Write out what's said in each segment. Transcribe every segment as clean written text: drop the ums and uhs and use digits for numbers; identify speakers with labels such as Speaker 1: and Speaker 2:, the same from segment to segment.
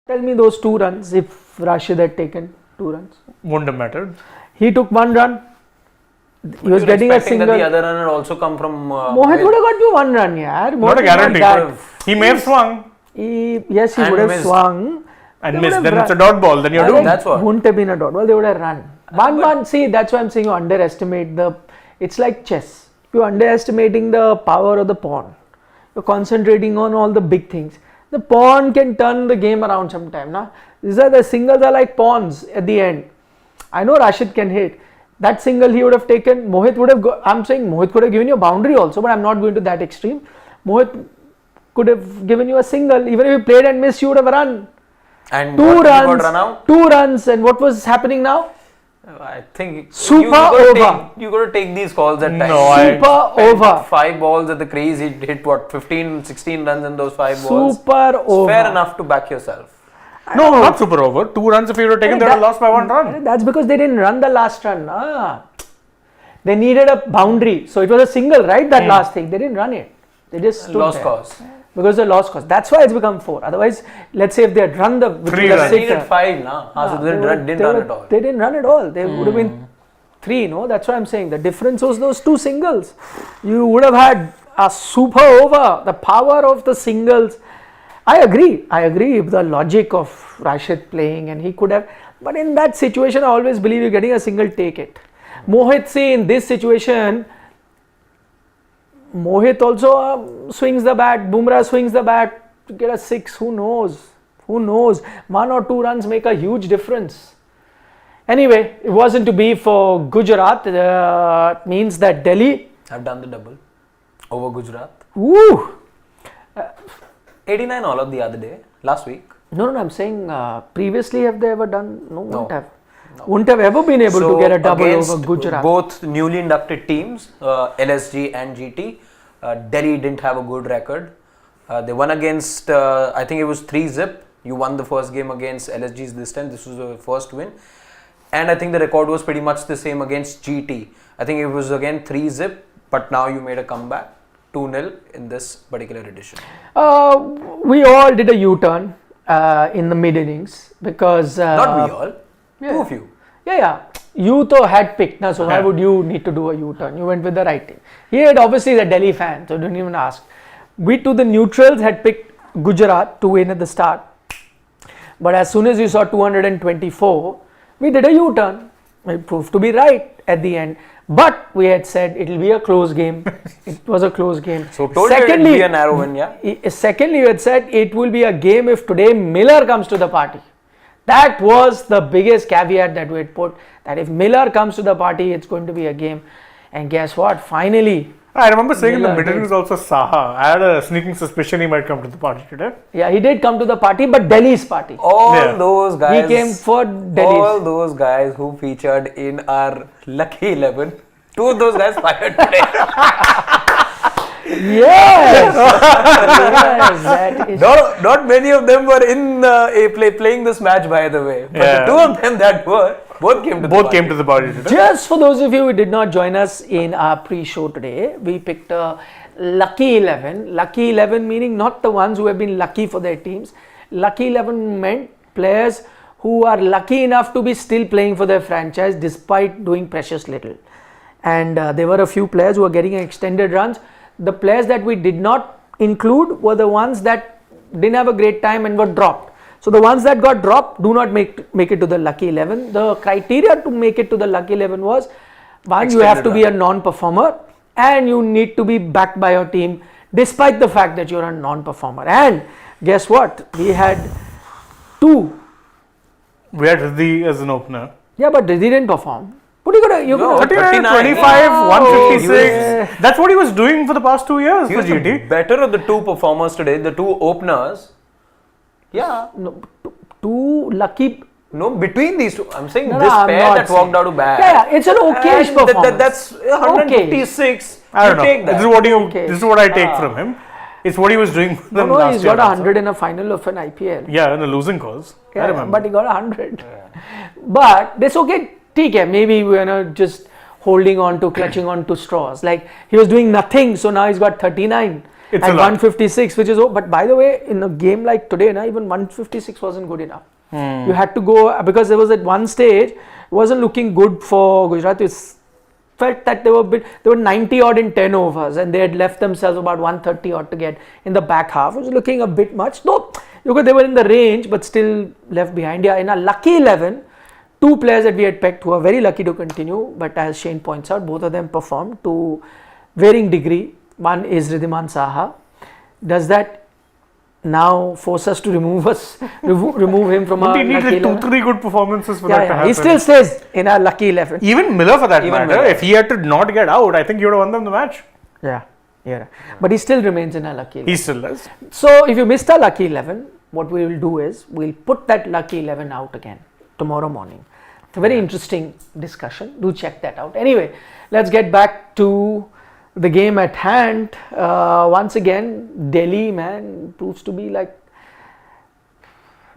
Speaker 1: Tell me those 2 runs if Rashid had taken 2 runs.
Speaker 2: Wouldn't have mattered.
Speaker 1: He took 1 run. He was getting a single.
Speaker 3: That the other run had also come from
Speaker 1: Mohit would have got you 1 run, yaar.
Speaker 2: Not a guarantee. He may have swung.
Speaker 1: Yes, he
Speaker 3: And
Speaker 1: would have
Speaker 3: missed.
Speaker 1: swung.
Speaker 2: And missed. Then it's a dot ball. Then you're doomed.
Speaker 3: That's what.
Speaker 1: Wouldn't have been a dot ball. They would have run. 1-1. See, that's why I'm saying you underestimate the. It's like chess. You're underestimating the power of the pawn. You're concentrating on all the big things. The pawn can turn the game around sometime. Nah? These are the singles are like pawns at the end. I know Rashid can hit. That single he would have taken. Mohit would have. I'm saying Mohit could have given you a boundary also, but I'm not going to that extreme. Mohit could have given you a single. Even if you played and missed, you would have run.
Speaker 3: And
Speaker 1: 2 runs.
Speaker 3: Got run out?
Speaker 1: 2 runs. And what was happening now?
Speaker 3: I think
Speaker 1: Super over.
Speaker 3: You got to take these calls at times.
Speaker 2: No,
Speaker 1: Super over.
Speaker 3: 5 balls at the crease. He hit what 15, 16 runs in those 5 balls.
Speaker 1: Super over.
Speaker 3: Fair enough to back yourself.
Speaker 2: No, not super over. 2 runs if you would have taken, they would have lost by 1 run.
Speaker 1: That's because they didn't run the last run. They needed a boundary. So it was a single, right? That last thing. They didn't run it. They just stood
Speaker 3: Lost
Speaker 1: there.
Speaker 3: cause.
Speaker 1: Because they lost cause. That's why it's become 4. Otherwise, let's say if they had run the
Speaker 2: 3
Speaker 3: They
Speaker 2: runs.
Speaker 3: needed 5 now. So they didn't run at all.
Speaker 1: They didn't run at all. They would have been 3, no? That's what I'm saying. The difference was those 2 singles. You would have had a super over. The power of the singles. I agree with the logic of Rashid playing, and he could have. But in that situation, I always believe you're getting a single, take it. Mohit, see, in this situation, Mohit also swings the bat. Bumrah swings the bat to get a 6. Who knows? 1 or 2 runs make a huge difference. Anyway, it wasn't to be for Gujarat. It means that Delhi
Speaker 3: have done the double over Gujarat.
Speaker 1: Woo!
Speaker 3: 89 all of the other day, last week.
Speaker 1: No, I'm saying previously have they ever done? No, won't have. No. Wouldn't have ever been able to get a double over Gujarat.
Speaker 3: Both newly inducted teams, LSG and GT, Delhi didn't have a good record. They won against, I think it was 3-zip. You won the first game against LSGs this time. This was the first win. And I think the record was pretty much the same against GT. I think it was again 3-zip, but now you made a comeback. 2-0 in this particular edition.
Speaker 1: We all did a U-turn in the mid innings because
Speaker 3: not we all,
Speaker 1: yeah.
Speaker 3: 2 of you.
Speaker 1: Yeah. You though had picked, na, so why would you need to do a U-turn? You went with the right team. He had obviously the Delhi fan, so don't even ask. We two, the neutrals, had picked Gujarat to win at the start. But as soon as you saw 224, we did a U-turn. It proved to be right at the end. But we had said it will be a close game. It was a close game.
Speaker 3: So told you it will be a narrow win, yeah?
Speaker 1: Secondly, you had said it will be a game if today Miller comes to the party. That was the biggest caveat that we had put, that if Miller comes to the party, it's going to be a game. And guess what? Finally,
Speaker 2: I remember saying
Speaker 1: Miller
Speaker 2: in the middle was also Saha. I had a sneaking suspicion he might come to the party today.
Speaker 1: Yeah, he did come to the party, but Delhi's party.
Speaker 3: All those guys.
Speaker 1: He came for Delhi's.
Speaker 3: All those guys who featured in our Lucky 11. 2 of those guys fired today.
Speaker 1: Yes! Yes, that is
Speaker 3: Not many of them were in playing this match, by the way. But the 2 of them that were, both came to the party today.
Speaker 1: Just for those of you who did not join us in our pre-show today, we picked a Lucky 11. Lucky 11 meaning not the ones who have been lucky for their teams. Lucky 11 meant players who are lucky enough to be still playing for their franchise despite doing precious little. And there were a few players who were getting extended runs. The players that we did not include were the ones that didn't have a great time and were dropped. So the ones that got dropped do not make it to the Lucky 11. The criteria to make it to the Lucky 11 was, one, you have to be a non-performer and you need to be backed by your team despite the fact that you're a non-performer. And guess what? We had 2.
Speaker 2: We had Riddhi as an opener.
Speaker 1: Yeah, but Riddhi didn't perform. What are you going to
Speaker 2: 39, 25, 156. That's what he was doing for the past 2 years for GT.
Speaker 3: Better of the 2 performers today, the 2 openers. Yeah.
Speaker 1: No, 2 lucky.
Speaker 3: No, between these 2. I'm saying
Speaker 1: No,
Speaker 3: this
Speaker 1: I'm
Speaker 3: pair
Speaker 1: not
Speaker 3: that walked out to bat.
Speaker 1: Yeah, it's an okayish performance.
Speaker 3: That's 156.
Speaker 2: I don't know.
Speaker 3: Take that.
Speaker 2: This is what I take from him. It's what he was doing for them last year.
Speaker 1: He's got 100 in a final of an IPL.
Speaker 2: Yeah, in a losing cause. I remember.
Speaker 1: But he got 100. Yeah. But that's okay. Maybe we're just holding on to, clutching on to straws. Like he was doing nothing, so now he's got 39.
Speaker 2: It's
Speaker 1: at
Speaker 2: a lot.
Speaker 1: 156, which is, but by the way, in a game like today, even 156 wasn't good enough. You had to go, because there was at one stage, it wasn't looking good for Gujarat. It felt that they were 90 odd in 10 overs, and they had left themselves about 130 odd to get in the back half. It was looking a bit much. No, because they were in the range, but still left behind. Yeah, in a lucky 11, 2 players that we had picked who are very lucky to continue, but as Shane points out, both of them performed to varying degree. One is Ridhiman Saha. Does that now force us to remove him from our
Speaker 2: He needs
Speaker 1: lucky
Speaker 2: 2-3 good performances for that to happen.
Speaker 1: He still stays in our lucky 11.
Speaker 2: Even Miller for that matter,
Speaker 3: Miller.
Speaker 2: if he had to not get out, I think he would have won them the match.
Speaker 1: Yeah. But he still remains in our lucky 11.
Speaker 2: He still does.
Speaker 1: So if you missed our lucky 11, what we will do is we'll put that lucky 11 out again tomorrow morning. It's a very interesting discussion. Do check that out. Anyway, let's get back to the game at hand. Once again, Delhi, man, proves to be like,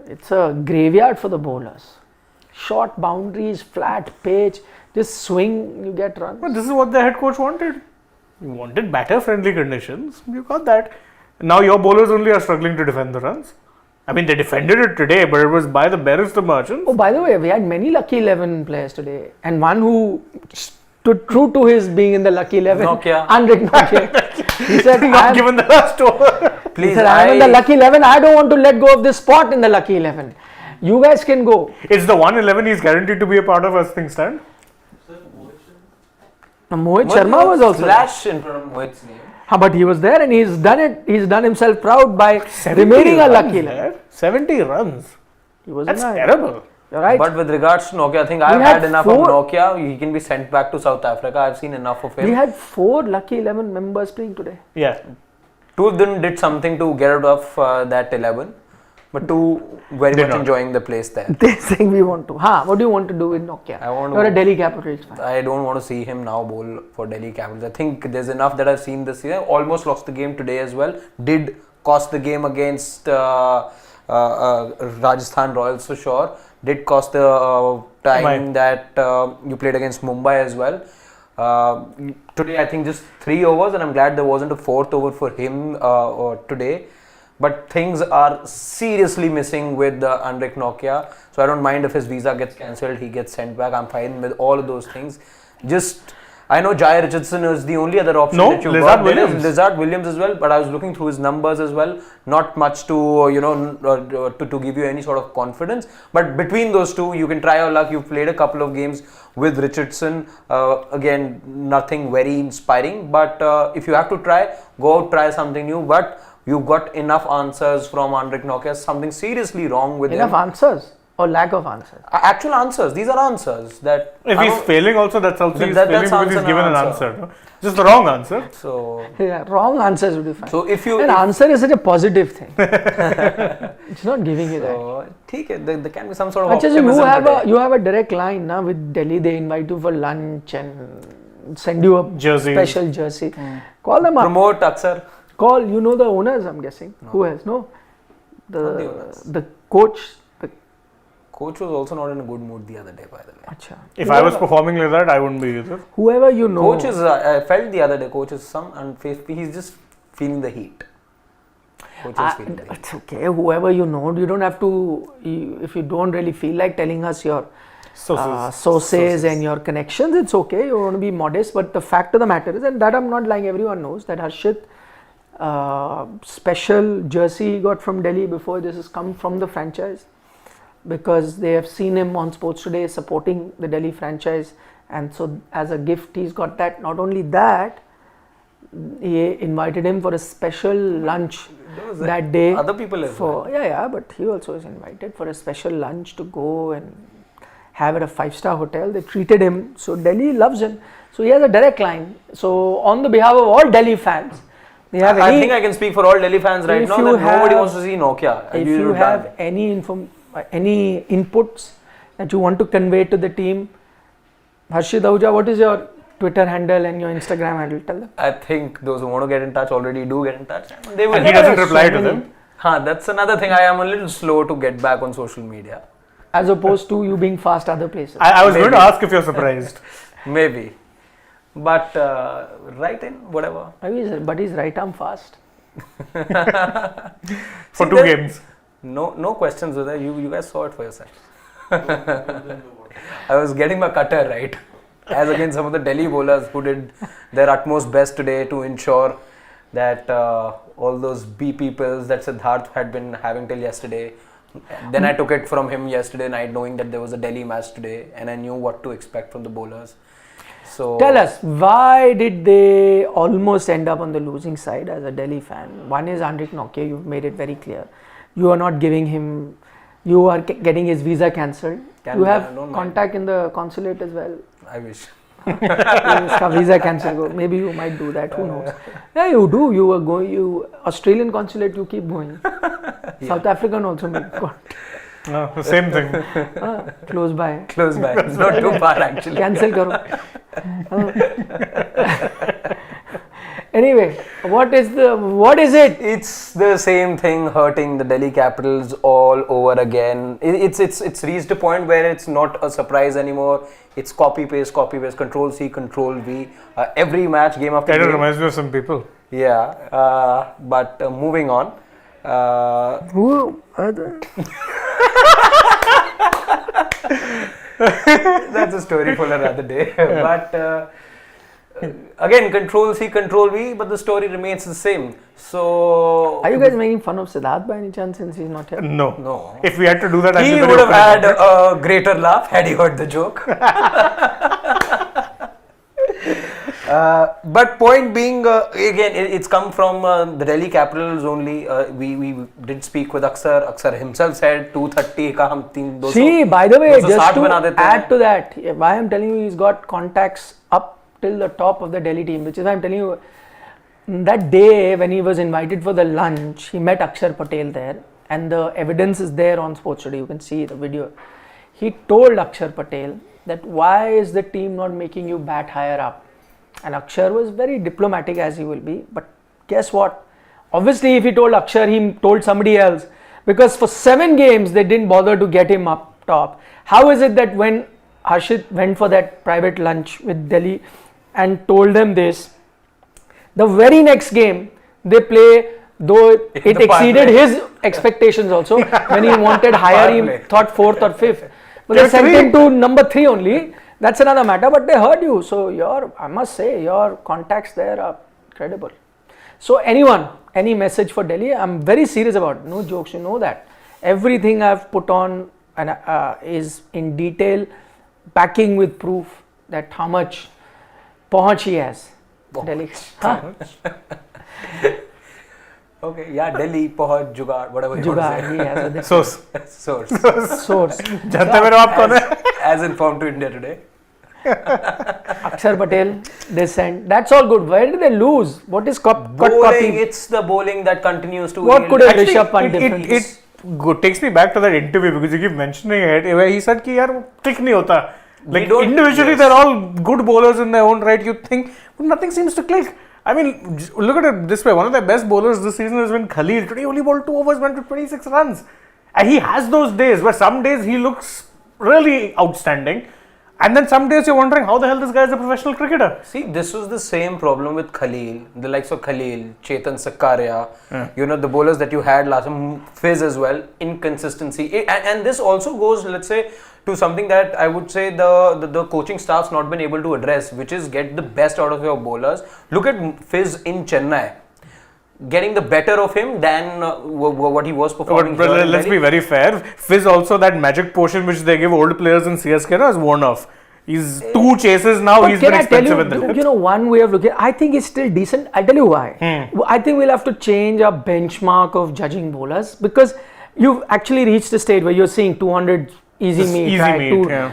Speaker 1: it's a graveyard for the bowlers. Short boundaries, flat pitch, just swing, you get runs.
Speaker 2: But this is what the head coach wanted. He wanted batter friendly conditions. You got that. Now your bowlers only are struggling to defend the runs. I mean, they defended it today, but it was by the barest of margins.
Speaker 1: Oh, by the way, we had many lucky 11 players today, and one who stood true to his being in the lucky 11.
Speaker 3: Nokia.
Speaker 1: Andrik Nokia. He said,
Speaker 2: Not given the last over.
Speaker 3: Please,
Speaker 1: he said, I'm in the lucky 11. I don't want to let go of this spot in the lucky 11. You guys can go.
Speaker 2: It's the 111 he's guaranteed to be a part of as things stand.
Speaker 1: Now, Mohit Sharma was also there.
Speaker 3: Flash in front of Mohit's name.
Speaker 1: But he was there, and he's done it. He's done himself proud by
Speaker 2: 70
Speaker 1: remaining a
Speaker 2: runs
Speaker 1: lucky 11.
Speaker 2: there. 70 runs.
Speaker 1: He was
Speaker 2: That's
Speaker 1: in a-
Speaker 2: terrible.
Speaker 1: You're right.
Speaker 3: But with regards to Nokia, I think I've
Speaker 1: had
Speaker 3: had enough
Speaker 1: four-
Speaker 3: of Nokia. He can be sent back to South Africa. I've seen enough of him.
Speaker 1: We had 4 lucky 11 members playing today.
Speaker 2: Yeah.
Speaker 3: 2 of them did something to get out of that 11, but 2 very
Speaker 2: Did
Speaker 3: much
Speaker 2: not.
Speaker 3: enjoying the place there.
Speaker 1: They're saying we want to. What do you want to do with Nokia?
Speaker 3: I want to-
Speaker 1: You're a Delhi Capitals fan.
Speaker 3: I don't want to see him now bowl for Delhi Capitals. I think there's enough that I've seen this year. Almost lost the game today as well. Did cost the game against Rajasthan Royals for sure. Did cost the time that you played against Mumbai as well. Today I think just 3 overs, and I'm glad there wasn't a 4th over for him today. But things are seriously missing with Andrik Nokia. So I don't mind if his visa gets cancelled, he gets sent back. I'm fine with all of those things. I know Jai Richardson is the only other option that you've
Speaker 2: Lizard
Speaker 3: got. There is
Speaker 2: Williams.
Speaker 3: Lizard Williams as well, but I was looking through his numbers as well. Not much to to give you any sort of confidence. But between those two, you can try your luck. You've played a couple of games with Richardson. Again, nothing very inspiring. But if you have to try, go out, try something new. But you've got enough answers from Andrik Nokia. Something seriously wrong with
Speaker 1: Enough
Speaker 3: him.
Speaker 1: answers or lack of answers?
Speaker 3: Actual answers. These are answers that.
Speaker 2: If he's failing also, that's also he's
Speaker 3: That's
Speaker 2: failing because
Speaker 3: answer
Speaker 2: he's
Speaker 3: and
Speaker 2: given an
Speaker 3: answer.
Speaker 2: answer. No? Just the wrong answer.
Speaker 3: So.
Speaker 1: Yeah, wrong answers would be fine.
Speaker 3: So if you.
Speaker 1: An answer is such a positive thing. It's not giving you that.
Speaker 3: So, there can be some sort of
Speaker 1: Achha, so
Speaker 3: optimism today.
Speaker 1: you have a direct line now with Delhi. They invite you for lunch and send you a
Speaker 2: Jerseys.
Speaker 1: special jersey. Call them up.
Speaker 3: Promote Aksar.
Speaker 1: Call. You know the owners, I'm guessing. Who else? No,
Speaker 3: Not the owners.
Speaker 1: the coach.
Speaker 3: Coach was also not in a good mood the other day, by the way.
Speaker 1: Achha.
Speaker 2: If I was performing like that, I wouldn't be either.
Speaker 1: Whoever you know.
Speaker 3: Coach is, I felt the other day, coach is he's just feeling the heat. Coach is feeling the heat.
Speaker 1: It's okay. Whoever you know, you don't have to. If you don't really feel like telling us your sources and your connections, it's okay. You want to be modest, but the fact of the matter is, and that I'm not lying. Everyone knows that Harshit special jersey he got from Delhi before this has come from the franchise, because they have seen him on Sports Today supporting the Delhi franchise, and so as a gift he's got that. Not only that, he invited him for a special lunch that day.
Speaker 3: Other people as well.
Speaker 1: But he also was invited for a special lunch to go and have at a 5-star hotel. They treated him, so Delhi loves him. So he has a direct line. So on the behalf of all Delhi fans, they have
Speaker 3: I think I can speak for all Delhi fans right
Speaker 1: if
Speaker 3: now
Speaker 1: you
Speaker 3: that nobody
Speaker 1: have-
Speaker 3: wants to see Nokia.
Speaker 1: if you have any inputs that you want to convey to the team, Harshit Ahuja, what is your Twitter handle and your Instagram handle? Tell them.
Speaker 3: I think those who want to get in touch already do get in touch. They will.
Speaker 2: He doesn't
Speaker 1: so
Speaker 2: reply to
Speaker 1: many-
Speaker 2: them.
Speaker 3: That's another thing. I am a little slow to get back on social media.
Speaker 1: As opposed to you being fast other places.
Speaker 2: I was going to
Speaker 3: Maybe.
Speaker 2: ask if you're surprised.
Speaker 3: Maybe. But write in, whatever.
Speaker 1: Maybe but he's right arm fast.
Speaker 2: For 2 games.
Speaker 3: No questions with that. You guys saw it for yourself. I was getting my cutter right. As against some of the Delhi bowlers who did their utmost best today to ensure that all those BP pills that Siddharth had been having till yesterday. Then I took it from him yesterday night, knowing that there was a Delhi match today, and I knew what to expect from the bowlers. So
Speaker 1: tell us, why did they almost end up on the losing side as a Delhi fan? One is Andrik Nokia, you've made it very clear. You are not giving him, you are getting his visa cancelled. You have contact in the consulate as well.
Speaker 3: I wish.
Speaker 1: Visa cancel. Maybe you might do that. Who knows? Yeah, you do. You are going. You Australian consulate. You keep going. Yeah. South African also make contact.
Speaker 2: No, same thing.
Speaker 1: Close by.
Speaker 3: Close by. It's not too far actually.
Speaker 1: Cancel karo. Anyway, what is it?
Speaker 3: It's the same thing hurting the Delhi Capitals all over again. It's reached a point where it's not a surprise anymore. It's copy paste, Control C, Control V. Every match, game after game.
Speaker 2: Kind of reminds me of some people.
Speaker 3: Yeah, but moving on.
Speaker 1: Who are they?
Speaker 3: That's a story for another day. But again, Control C, Control V, but the story remains the same. So,
Speaker 1: are you guys making fun of Siddharth by any chance since he's not here?
Speaker 2: No. If we had to do that,
Speaker 3: he would have had a greater laugh had he heard the joke. But point being, again, it's come from the Delhi Capitals only. We did speak with Aksar. Aksar himself said 230 ka hum 300.
Speaker 1: See, by the way, just to add to that, why I'm telling you, he's got contacts up till the top of the Delhi team, which is why I'm telling you, that day when he was invited for the lunch, he met Akshar Patel there, and the evidence is there on Sports Today. You can see the video. He told Akshar Patel that why is the team not making you bat higher up? And Akshar was very diplomatic, as he will be. But guess what? Obviously, if he told Akshar, he told somebody else. Because for 7 games, they didn't bother to get him up top. How is it that when Harshit went for that private lunch with Delhi and told them this, the very next game, they play, though it exceeded his expectations also. When he wanted higher, he thought 4th or 5th. But they sent him to number 3 only. That's another matter, but they heard you. So I must say, your contacts there are credible. So any message for Delhi? I'm very serious about it. No jokes, you know that. Everything I've put on and is in detail, backing with proof that how much pahunch he has. Delhi. Huh?
Speaker 3: Okay, yeah, Delhi, Pahunch, Jugaad, whatever you want to say.
Speaker 1: He has a
Speaker 2: Source.
Speaker 3: Source. As informed to India Today.
Speaker 1: Akshar Patel, they sent. That's all good. Where did they lose? What is copy?
Speaker 3: It's the bowling that continues to.
Speaker 1: What could a Rishabh Pant difference?
Speaker 2: It takes me back to that interview because you keep mentioning it, where he said कि यार click नहीं होता. Like individually, they're all good bowlers in their own right. You think, but nothing seems to click. I mean, look at it this way. One of the best bowlers this season has been Khalil. Today, he only bowled 2 overs, went with 26 runs. And he has those days where some days he looks really outstanding. And then some days you're wondering how the hell this guy is a professional cricketer.
Speaker 3: See, this was the same problem with Khalil, the likes of Khalil, Chetan Sakaria, the bowlers that you had last time, Fizz as well, inconsistency. And this also goes, let's say, to something that I would say the coaching staff's not been able to address, which is get the best out of your bowlers. Look at Fizz in Chennai. Getting the better of him than what he was performing.
Speaker 2: But let's be very fair. Fizz also, that magic potion which they give old players in CSK has worn off. He's 2 chases now. He's been expensive in the list.
Speaker 1: One way of looking, I think it's still decent. I'll tell you why. I think we'll have to change our benchmark of judging bowlers, because you've actually reached a stage where you're seeing 200 easy meat.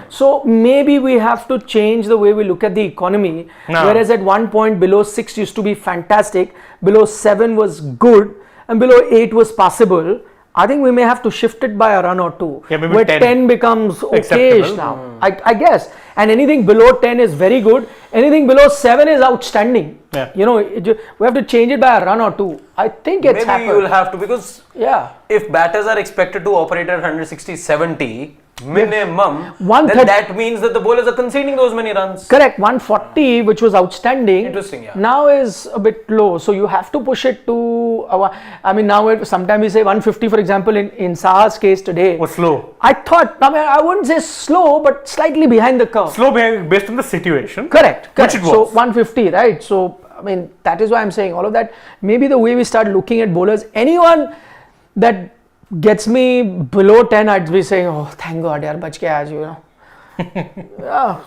Speaker 1: So maybe we have to change the way we look at the economy. Whereas at one point below 6 used to be fantastic, below 7 was good, and below 8 was passable. I think we may have to shift it by a run or 2.
Speaker 2: Yeah, maybe
Speaker 1: where 10 becomes okay now. I guess. And anything below 10 is very good. Anything below 7 is outstanding.
Speaker 2: Yeah.
Speaker 1: We have to change it by a run or 2. I think it's happened.
Speaker 3: Maybe you will have to, because if batters are expected to operate at 160-70, Minimum.
Speaker 1: 130.
Speaker 3: Then that means that the bowlers are conceding those many runs.
Speaker 1: Correct, 140, which was outstanding.
Speaker 3: Interesting, yeah.
Speaker 1: Now is a bit low, so you have to push it to. Now sometimes we say 150, for example, in Saha's case today.
Speaker 2: Was slow.
Speaker 1: I thought, I wouldn't say slow, but slightly behind the curve.
Speaker 2: Slow based on the situation.
Speaker 1: Correct.
Speaker 2: Which it was.
Speaker 1: So 150, right? So that is why I'm saying all of that. Maybe the way we start looking at bowlers, anyone that gets me below 10, I'd be saying, oh, thank God, yaar, bach ke aaj,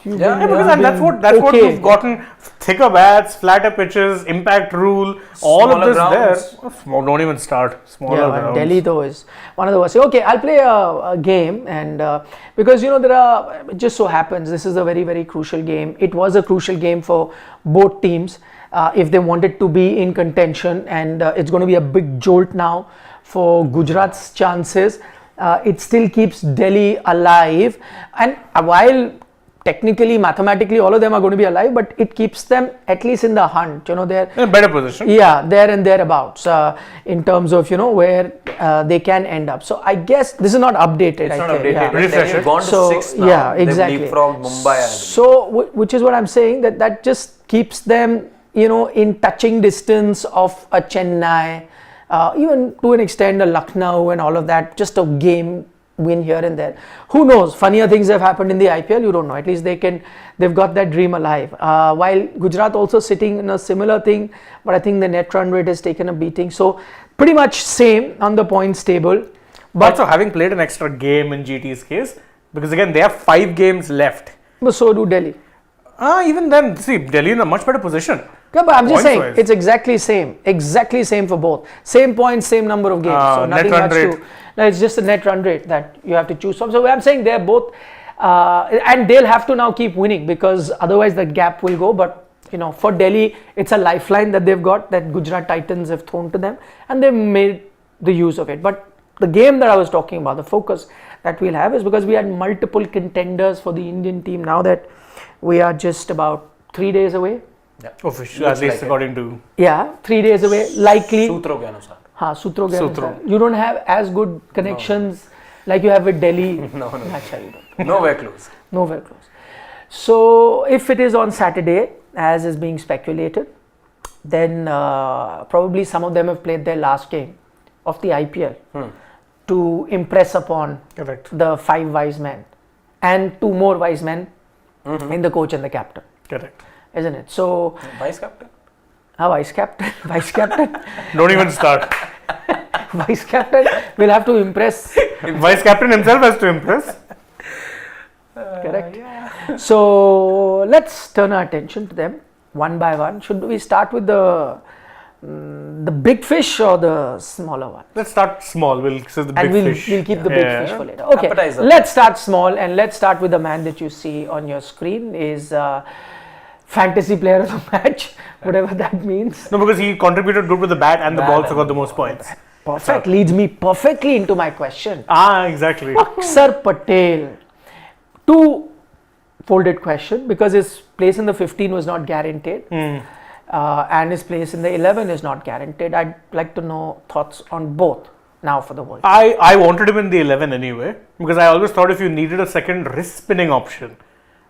Speaker 2: Because that's what you've gotten. Thicker bats, flatter pitches, impact rule, all of
Speaker 3: Smaller
Speaker 2: this
Speaker 3: grounds.
Speaker 2: there. Don't even start. Smaller grounds.
Speaker 1: Delhi though is one of the worst. Okay, I'll play a game, and because it just so happens this is a very, very crucial game. It was a crucial game for both teams if they wanted to be in contention, and it's going to be a big jolt now for Gujarat's chances. It still keeps Delhi alive, and while technically, mathematically, all of them are going to be alive, but it keeps them at least in the hunt. They're
Speaker 2: in a better position.
Speaker 1: Yeah, there and thereabouts in terms of where they can end up. So I guess this is not updated.
Speaker 3: It's not updated.
Speaker 2: Refresh
Speaker 3: They've
Speaker 2: it.
Speaker 3: gone to
Speaker 1: So,
Speaker 3: 6 now.
Speaker 1: yeah, exactly.
Speaker 3: They've leapfrogged Mumbai, I believe.
Speaker 1: So, which is what I'm saying, that just keeps them, in touching distance of a Chennai, even to an extent a Lucknow and all of that. Just a game win here and there. Who knows? Funnier things have happened in the IPL. You don't know. At least they've got that dream alive. While Gujarat also sitting in a similar thing, but I think the net run rate has taken a beating. So pretty much same on the points table. But
Speaker 2: Also, having played an extra game in GT's case, because again they have 5 games left.
Speaker 1: But so do Delhi.
Speaker 2: Even then, see, Delhi in a much better position.
Speaker 1: Yeah, but I'm just saying
Speaker 2: Points-wise.
Speaker 1: it's exactly same for both. Same points, same number of games. So
Speaker 2: Net
Speaker 1: nothing
Speaker 2: run
Speaker 1: much
Speaker 2: rate.
Speaker 1: to. No, it's just the net run rate that you have to choose from. So I'm saying they're both, and they'll have to now keep winning because otherwise the gap will go. But for Delhi, it's a lifeline that they've got that Gujarat Titans have thrown to them, and they've made the use of it. But the game that I was talking about, the focus that we'll have is because we had multiple contenders for the Indian team. Now that we are just about 3 days away.
Speaker 2: Officially, at least according to.
Speaker 1: Yeah, 3 days away, likely.
Speaker 3: सूत्रों के अनुसार.
Speaker 1: Sutro ke
Speaker 2: Sutro.
Speaker 1: anusar. You don't have as good connections like you have with Delhi.
Speaker 3: No.
Speaker 1: Achha, you don't.
Speaker 3: Nowhere close.
Speaker 1: Nowhere close. So if it is on Saturday, as is being speculated, then probably some of them have played their last game of the IPL to impress upon
Speaker 2: Correct.
Speaker 1: the 5 wise men and 2 more wise men in the coach and the captain,
Speaker 2: Correct.
Speaker 1: isn't it? So,
Speaker 3: Vice captain.
Speaker 1: vice captain,
Speaker 2: Don't even start.
Speaker 1: vice captain will have to impress.
Speaker 2: Vice captain himself has to impress.
Speaker 1: Correct. So let's turn our attention to them one by one. Should we start with the big fish or the smaller one?
Speaker 2: Let's start small. We'll say the
Speaker 1: And
Speaker 2: big
Speaker 1: we'll
Speaker 2: fish.
Speaker 1: keep the big fish for later. Okay,
Speaker 3: Appetizer.
Speaker 1: let's start small and let's start with the man that you see on your screen is fantasy player of the match, whatever that means.
Speaker 2: No, because he contributed good with the bat and the ball, so got the most points.
Speaker 1: Perfect, leads me perfectly into my question.
Speaker 2: Exactly.
Speaker 1: Aksar Patel. 2 folded question because his place in the 15 was not guaranteed and his place in the 11 is not guaranteed. I'd like to know thoughts on both now for the World Cup.
Speaker 2: I wanted him in the 11 anyway, because I always thought if you needed a second wrist spinning option,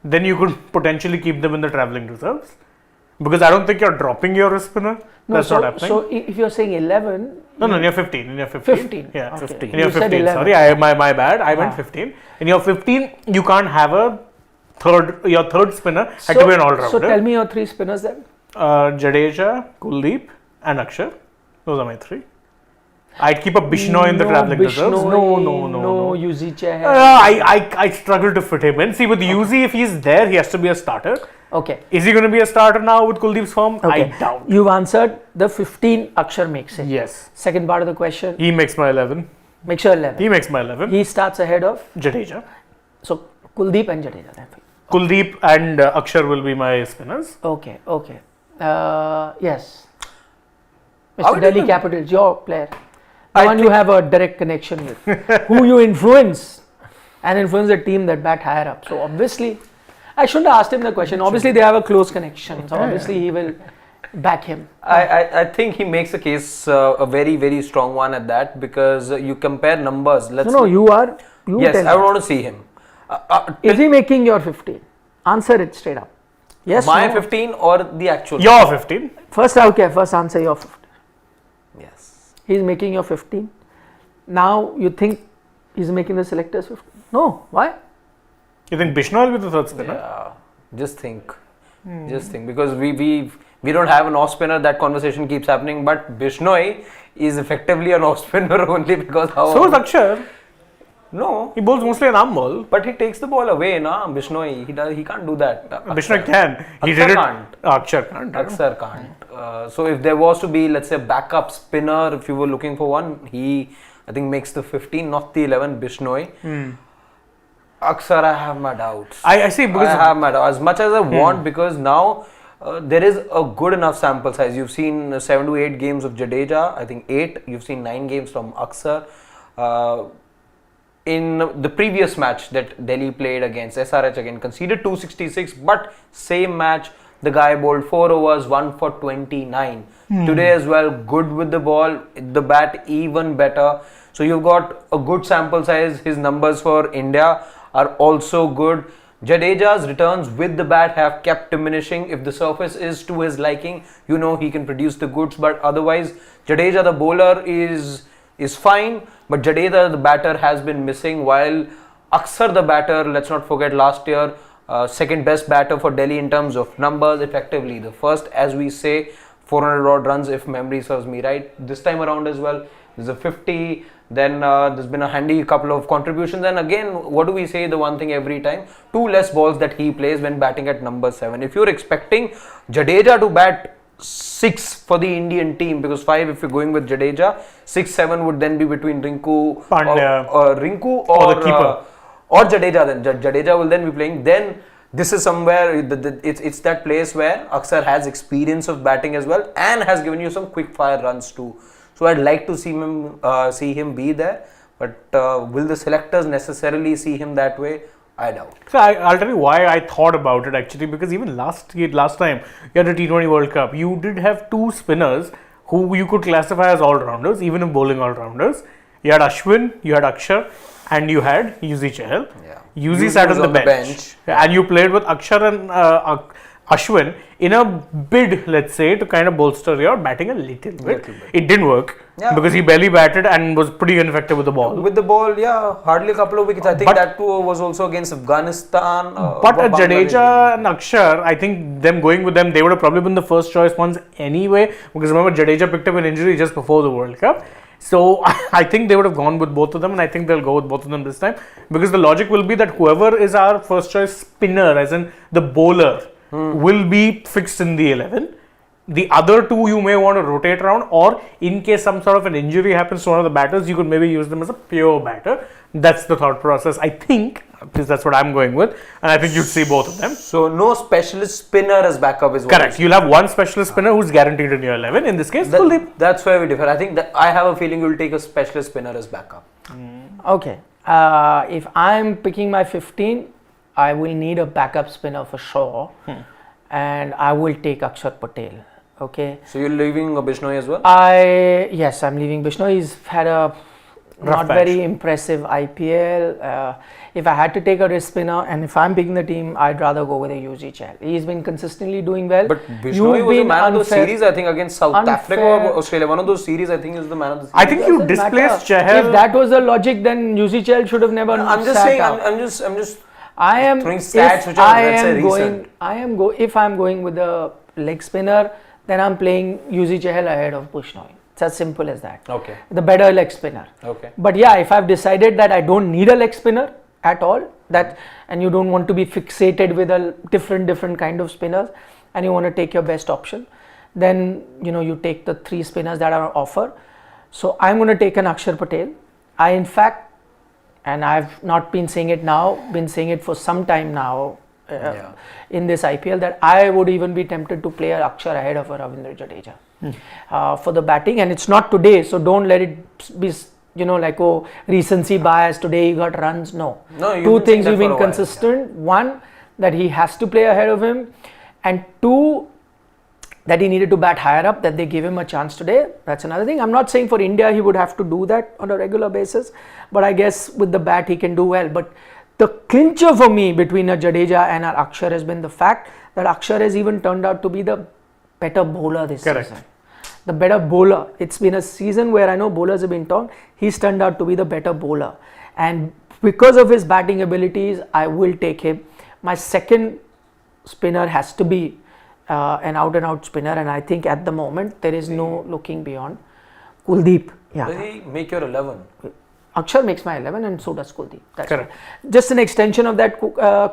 Speaker 2: then you could potentially keep them in the travelling reserves. Because I don't think you're dropping your wrist spinner. That's not happening.
Speaker 1: So if you're saying 11,
Speaker 2: No, in your 15. In your 15.
Speaker 1: 15.
Speaker 2: Yeah,
Speaker 1: Okay.
Speaker 2: 15. In
Speaker 1: You
Speaker 2: your
Speaker 1: said
Speaker 2: 15.
Speaker 1: 11.
Speaker 2: Sorry, my bad. I went 15. In your 15, you can't have your third spinner had to be an all-rounder.
Speaker 1: So tell me your 3 spinners then.
Speaker 2: Jadeja, Kuldeep, and Akshar. Those are my 3. I'd keep a Bishnoi in the travelling reserves. No.
Speaker 1: Yuzi Chahal.
Speaker 2: I struggle to fit him in. See, with Yuzi, if he's there, he has to be a starter.
Speaker 1: Okay.
Speaker 2: Is he going to be a starter now with Kuldeep's form?
Speaker 1: Okay.
Speaker 2: I doubt.
Speaker 1: You've answered the 15 Akshar makes it.
Speaker 2: Yes.
Speaker 1: Second part of the question.
Speaker 2: He makes my 11.
Speaker 1: Make sure 11.
Speaker 2: He makes my 11.
Speaker 1: He starts ahead of.
Speaker 2: Jadeja.
Speaker 1: So Kuldeep and Jadeja. Then.
Speaker 2: Kuldeep and Akshar will be my spinners.
Speaker 1: Okay. Yes.
Speaker 3: How
Speaker 1: Mr.
Speaker 3: did
Speaker 1: Delhi
Speaker 3: the-
Speaker 1: Capitals, your player. The
Speaker 2: I
Speaker 1: one you have a direct connection with. Who you influence and influence the team that bat higher up. So obviously, I shouldn't have asked him the question. Obviously, they have a close connection. So obviously, he will back him.
Speaker 3: I think he makes a case, a very, very strong one at that, because you compare numbers.
Speaker 1: No, you are. You
Speaker 3: Yes,
Speaker 1: tell
Speaker 3: I
Speaker 1: me.
Speaker 3: want to see him.
Speaker 1: Is he making your 15? Answer it straight up. Yes.
Speaker 3: My
Speaker 1: no?
Speaker 3: 15 or the actual?
Speaker 2: Your 15.
Speaker 1: First answer your 15.
Speaker 3: Yes.
Speaker 1: He's making your 15. Now you think he's making the selectors 15? No. Why?
Speaker 2: You think Bishnoi will be the third spinner?
Speaker 3: Yeah. Just think. Just think. Because we don't have an off spinner, that conversation keeps happening. But Bishnoi is effectively an off spinner only because how.
Speaker 2: So is Akshar.
Speaker 3: No.
Speaker 2: He bowls mostly an arm ball.
Speaker 3: But he takes the ball away, na? Bishnoi. He can't do that.
Speaker 2: Bishnoi can. He
Speaker 3: Akshar
Speaker 2: did it.
Speaker 3: can't.
Speaker 2: Akshar can't.
Speaker 3: Aksar can't. So if there was to be, let's say, backup spinner, if you were looking for one, he, I think, makes the 15, not the 11, Bishnoi. Aksar, I have my doubts.
Speaker 2: I see, because
Speaker 3: I have my doubts. As much as I want, because now there is a good enough sample size. You've seen 7 to 8 games of Jadeja, I think 8. You've seen 9 games from Aksar. In the previous match that Delhi played against SRH, again conceded 266, but same match, the guy bowled 4 overs, 1 for 29. Today as well, good with the ball, the bat even better. So you've got a good sample size. His numbers for India are also good. Jadeja's returns with the bat have kept diminishing. If the surface is to his liking, you know he can produce the goods, but otherwise, Jadeja the bowler is fine, but Jadeja the batter has been missing, while Aksar the batter, let's not forget last year, second best batter for Delhi in terms of numbers, effectively the first, as we say, 400 odd runs if memory serves me right. This time around as well, there's a 50, then there's been a handy couple of contributions, and again, what do we say, the one thing every time, 2 less balls that he plays when batting at number 7. If you're expecting Jadeja to bat 6 for the Indian team, because 5 if you're going with Jadeja, 6, 7 would then be between Rinku
Speaker 2: Pandya,
Speaker 3: or Rinku or
Speaker 2: the keeper.
Speaker 3: Or Jadeja. Then Jadeja will then be playing. Then this is somewhere it's that place where Aksar has experience of batting as well and has given you some quick fire runs too. So I'd like to see him be there, but will the selectors necessarily see him that way? I doubt.
Speaker 2: So I'll tell you why I thought about it actually, because even last time you had the T20 World Cup, you did have 2 spinners who you could classify as all-rounders, even if bowling all-rounders. You had Ashwin, you had Akshar, and you had Yuzi Chahal.
Speaker 3: Yeah.
Speaker 2: Yuzi sat on the bench. And you played with Akshar and Ashwin in a bid, let's say, to kind of bolster your batting a little bit. It didn't work because he barely batted and was pretty ineffective with the ball.
Speaker 3: With the ball, yeah, hardly a couple of wickets. I think that too was also against Afghanistan.
Speaker 2: But at Jadeja and Akshar, I think them going with them, they would have probably been the first choice ones anyway, because remember Jadeja picked up an injury just before the World Cup. So I think they would have gone with both of them, and I think they'll go with both of them this time, because the logic will be that whoever is our first choice spinner, as in the bowler, will be fixed in the 11. The other 2 you may want to rotate around, or in case some sort of an injury happens to one of the batters, you could maybe use them as a pure batter. That's the thought process, I think, because that's what I'm going with, and I think you'd see both of them.
Speaker 3: So no specialist spinner as backup is what
Speaker 2: correct. You'll have one specialist spinner who's guaranteed in your 11. In this case, Kuldeep.
Speaker 3: That's where we differ. I think that I have a feeling you'll take a specialist spinner as backup.
Speaker 1: Okay. If I'm picking my 15, I will need a backup spinner for sure, and I will take Akshar Patel. Okay.
Speaker 3: So you're leaving Bishnoi as well?
Speaker 1: Yes, I'm leaving Bishnoi. He's had a not very impressive IPL. If I had to take a wrist spinner, and if I'm picking the team, I'd rather go with a Yuzi Chahal. He's been consistently doing well.
Speaker 3: But Bishnoi was the man of the series, I think, against South Africa or Australia. One of those series, I think, is the man of the series.
Speaker 2: I think you displaced Chahal.
Speaker 1: If that was the logic, then Yuzi Chahal should have never.
Speaker 3: I'm just saying. I'm just.
Speaker 1: I am
Speaker 3: throwing stats which are, let's say, recent.
Speaker 1: If I'm going with the leg spinner, then I'm playing Yuzi Chahal ahead of Bishnoi. It's as simple as that.
Speaker 3: Okay.
Speaker 1: The better leg spinner.
Speaker 3: Okay.
Speaker 1: But yeah, if I've decided that I don't need a leg spinner at all, and you don't want to be fixated with a different kind of spinners, and you want to take your best option, then you take the 3 spinners that are on offer. So I'm going to take an Akshar Patel. I in fact, and I've not been saying it now, been saying it for some time now in this IPL, that I would even be tempted to play Akshar ahead of Ravindra Jadeja for the batting, and it's not today, so don't let it be like, oh, recency bias, today he got runs. No 2 things we've been consistent. One, that he has to play ahead of him, and 2, that he needed to bat higher up, that they gave him a chance today. That's another thing. I'm not saying for India he would have to do that on a regular basis, but I guess with the bat he can do well. But the clincher for me between a Jadeja and a Akshar has been the fact that Akshar has even turned out to be the better bowler this season. The better bowler. It's been a season where I know bowlers have been talked. He's turned out to be the better bowler. And because of his batting abilities, I will take him. My second spinner has to be an out and out spinner, and I think at the moment there is no looking beyond Kuldeep.
Speaker 3: Will he make your 11?
Speaker 1: Akshar makes my 11 and so does Kuldeep. That's
Speaker 2: Correct.
Speaker 1: right. Just an extension of that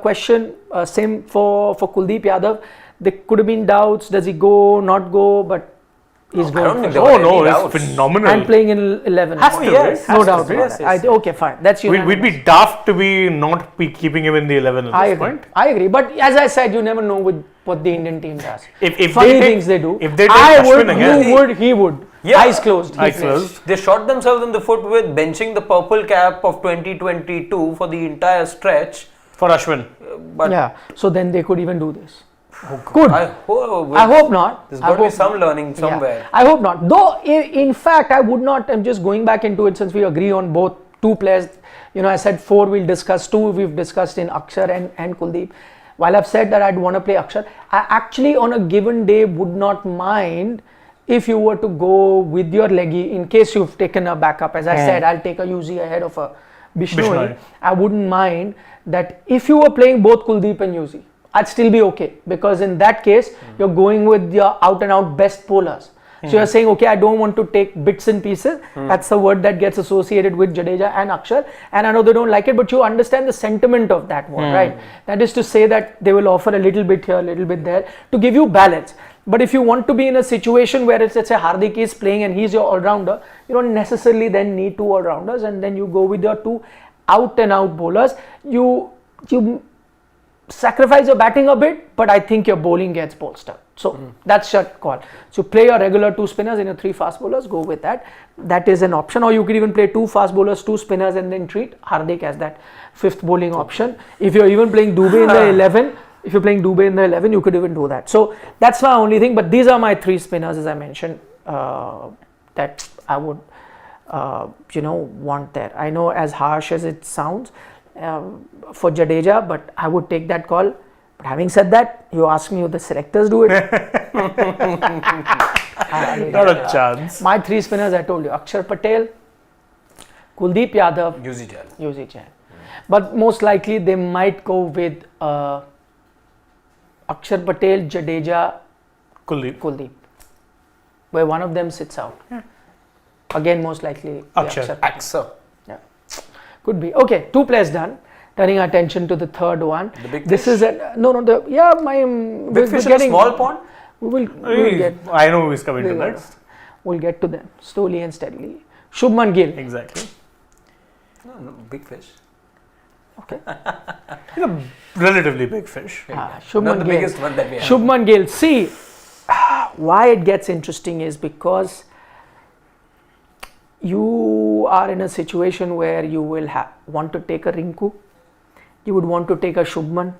Speaker 1: question, same for Kuldeep Yadav. There could have been doubts, does he go, not go, but he's going.
Speaker 3: I don't think
Speaker 1: for
Speaker 3: there
Speaker 1: sure.
Speaker 3: were any doubts.
Speaker 2: It's phenomenal.
Speaker 1: And playing in 11.
Speaker 2: Has to,
Speaker 3: yes.
Speaker 1: No
Speaker 2: has
Speaker 1: doubt
Speaker 2: to.
Speaker 1: about
Speaker 3: Yes,
Speaker 1: that.
Speaker 3: yes.
Speaker 1: Okay, fine. That's
Speaker 2: We'd
Speaker 1: unanimous.
Speaker 2: be daft to be not be keeping him in the 11 at
Speaker 1: I
Speaker 2: this
Speaker 1: agree.
Speaker 2: point.
Speaker 1: I agree. But as I said, you never know with what the Indian team does.
Speaker 2: If
Speaker 1: Funny
Speaker 2: they take-
Speaker 1: things they do.
Speaker 2: if they take
Speaker 1: I
Speaker 2: Ashwin
Speaker 1: would,
Speaker 2: again-
Speaker 1: you would, he would.
Speaker 3: Yeah.
Speaker 1: Eyes closed.
Speaker 2: Eyes
Speaker 1: he plays.
Speaker 2: closed.
Speaker 3: They shot themselves in the foot with benching the purple cap of 2022 for the entire stretch.
Speaker 2: For Ashwin.
Speaker 3: But
Speaker 1: Yeah. So then they could even do this. Good.
Speaker 3: I hope,
Speaker 1: I hope not.
Speaker 3: There's
Speaker 1: I
Speaker 3: got to be
Speaker 1: hope
Speaker 3: some
Speaker 1: not.
Speaker 3: learning somewhere.
Speaker 1: Yeah. I hope not. Though, in fact, I would not. I'm just going back into it since we agree on both two players. You know, I said 4 we'll discuss, 2 we've discussed in Akshar and Kuldeep. While I've said that I'd want to play Akshar, I actually on a given day would not mind if you were to go with your leggy in case you've taken a backup. As I said, I'll take a UZ ahead of a Bishnoi.
Speaker 2: Bishnoi.
Speaker 1: I wouldn't mind that if you were playing both Kuldeep and UZ, I'd still be okay, because in that case you're going with your out and out best bowlers. So you're saying, okay, I don't want to take bits and pieces. That's the word that gets associated with Jadeja and Akshar, and I know they don't like it, but you understand the sentiment of that word, right? That is to say that they will offer a little bit here, a little bit there to give you balance. But if you want to be in a situation where it's, let's say Hardik is playing and he's your all-rounder, you don't necessarily then need 2 all-rounders, and then you go with your 2 out and out bowlers. You sacrifice your batting a bit, but I think your bowling gets bolstered. So that's your call. So play your regular 2 spinners and your 3 fast bowlers, go with that. That is an option. Or you could even play 2 fast bowlers, 2 spinners, and then treat Hardik as that 5th bowling option. If you're even playing Dubey in the 11, you could even do that. So that's my only thing. But these are my 3 spinners, as I mentioned, that I would want there. I know as harsh as it sounds for Jadeja, but I would take that call. But having said that, you ask me if the selectors do it.
Speaker 2: Not a chance.
Speaker 1: My 3 spinners, I told you, Akshar Patel, Kuldeep Yadav,
Speaker 3: UZ
Speaker 1: Jain. But most likely they might go with Akshar Patel, Jadeja, Kuldeep, where one of them sits out. Again, most likely
Speaker 2: Akshar.
Speaker 3: Akshar.
Speaker 1: Yeah, could be. Okay, 2 players done. Turning our attention to the third one.
Speaker 3: The big
Speaker 1: this
Speaker 3: fish?
Speaker 1: is a
Speaker 3: Big fish in a small pond?
Speaker 1: We'll get.
Speaker 2: I know who is coming to
Speaker 1: We'll
Speaker 2: next.
Speaker 1: We'll get to them slowly and steadily. Shubman Gill.
Speaker 2: Exactly.
Speaker 3: No, big fish.
Speaker 1: Okay.
Speaker 2: He's a relatively big fish.
Speaker 1: Shubman
Speaker 3: Not the
Speaker 1: Gill.
Speaker 3: biggest one that we have.
Speaker 1: Shubman Gill. See, why it gets interesting is because you are in a situation where you will want to take a Rinku, you would want to take a Shubman,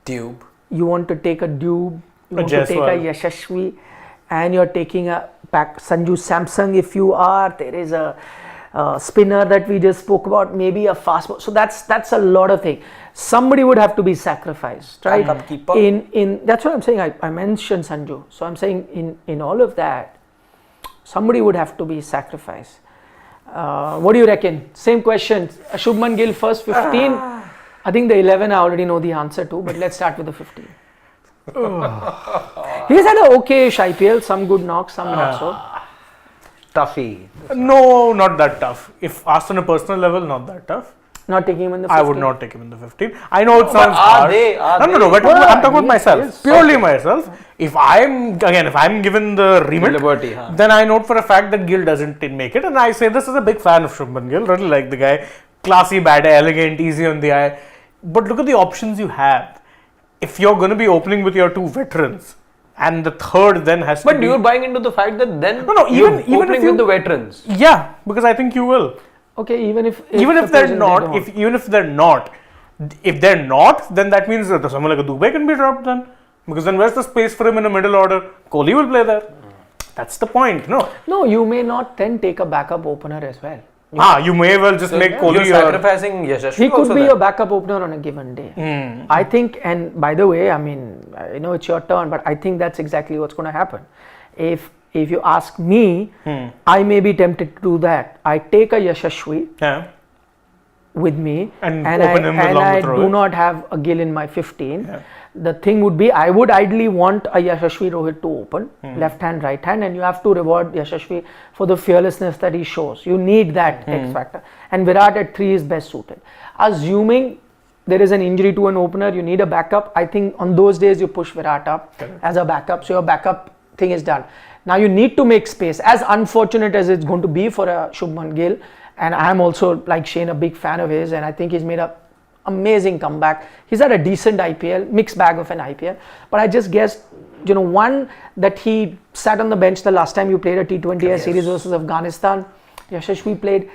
Speaker 3: Tube.
Speaker 1: you want to take a Dube, you want to take a
Speaker 2: Jaiswal.
Speaker 1: Yashasvi, and you're taking a back Sanju Samsung if you are. There is a spinner that we just spoke about, maybe a fast ball. So that's a lot of things. Somebody would have to be sacrificed, right?
Speaker 3: Backup keeper.
Speaker 1: In that's what I'm saying. I mentioned Sanju, so I'm saying in all of that, somebody would have to be sacrificed. What do you reckon? Same question. Shubman Gill first 15. I think the 11 I already know the answer to, but let's start with the 15. He's had an okay-ish IPL, some good knocks, some not so.
Speaker 3: Tuffy.
Speaker 2: No, not that tough. If asked on a personal level, not that tough.
Speaker 1: Not taking him in the 15.
Speaker 2: I would not take him in the 15. I know it sounds
Speaker 3: are
Speaker 2: harsh.
Speaker 3: they?
Speaker 2: No, but
Speaker 1: Yeah,
Speaker 2: I'm talking about myself.
Speaker 1: yes.
Speaker 2: Purely myself. If I'm given the remit,
Speaker 3: Liberty, huh?
Speaker 2: then I note for a fact that Gill doesn't make it. And I say this as a big fan of Shubman Gill. Really like the guy. Classy, bad, elegant, easy on the eye. But look at the options you have. If you're going to be opening with your 2 veterans, and the third then has to
Speaker 3: But
Speaker 2: be...
Speaker 3: you're buying into the fact that then
Speaker 2: No,
Speaker 3: you're
Speaker 2: even
Speaker 3: opening
Speaker 2: if you...
Speaker 3: with the veterans.
Speaker 2: Yeah, because I think you will.
Speaker 1: Okay, even if
Speaker 2: If they're not, then that means that someone like a Dubey can be dropped then. Because then where's the space for him in the middle order? Kohli will play there. That's the point, no?
Speaker 1: No, you may not then take a backup opener as well.
Speaker 2: You may well just make Kohli
Speaker 3: You're sacrificing Yashasvi.
Speaker 1: He could
Speaker 3: also
Speaker 1: be
Speaker 3: there.
Speaker 1: a backup opener on a given day. I think, and by the way, I mean, I know it's your turn, but I think that's exactly what's going to happen. If you ask me, I may be tempted to do that. I take a Yashasvi with me,
Speaker 2: And
Speaker 1: and
Speaker 2: open him along
Speaker 1: I
Speaker 2: with Rohit.
Speaker 1: do not have a Gill in my 15. The thing would be, I would ideally want a Yashasvi Rohit to open, left hand, right hand, and you have to reward Yashasvi for the fearlessness that he shows. You need that X factor. And Virat at 3 is best suited. Assuming there is an injury to an opener, you need a backup. I think on those days you push Virat up as a backup, so your backup thing is done. Now you need to make space. As unfortunate as it's going to be for a Shubman Gill, and I'm also, like Shane, a big fan of his, and I think he's made a amazing comeback. He's had a decent IPL, mixed bag of an IPL, but I just guessed, one, that he sat on the bench the last time you played a T20 series versus Afghanistan. Yashasvi played,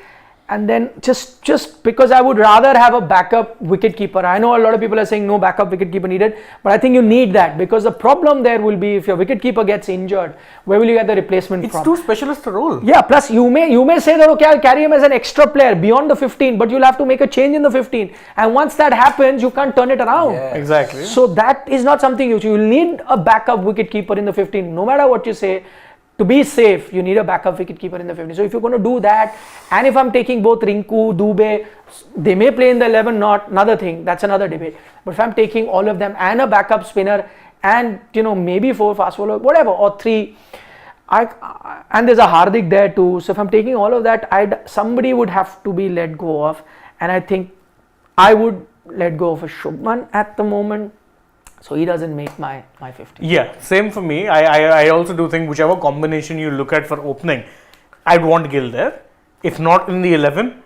Speaker 1: and then just because I would rather have a backup wicketkeeper. I know a lot of people are saying no backup wicketkeeper needed, but I think you need that, because the problem there will be if your wicketkeeper gets injured, where will you get the replacement from?
Speaker 2: It's too specialist a role.
Speaker 1: Yeah, plus you may say that, okay, I'll carry him as an extra player beyond the 15, but you'll have to make a change in the 15, and once that happens, you can't turn it around.
Speaker 3: Yeah.
Speaker 2: Exactly.
Speaker 1: So that is not something you'll need a backup wicketkeeper in the 15. No matter what you say, to be safe, you need a backup wicketkeeper in the 15. So if you're going to do that, and if I'm taking both Rinku, Dubey, they may play in the 11, not another thing. That's another debate. But if I'm taking all of them and a backup spinner, and maybe 4 fast bowler, whatever, or 3, and there's a Hardik there too. So if I'm taking all of that, somebody would have to be let go of, and I think I would let go of a Shubman at the moment. So he doesn't make my 15.
Speaker 2: Yeah, same for me. I also do think whichever combination you look at for opening, I'd want Gill there. If not in the 11,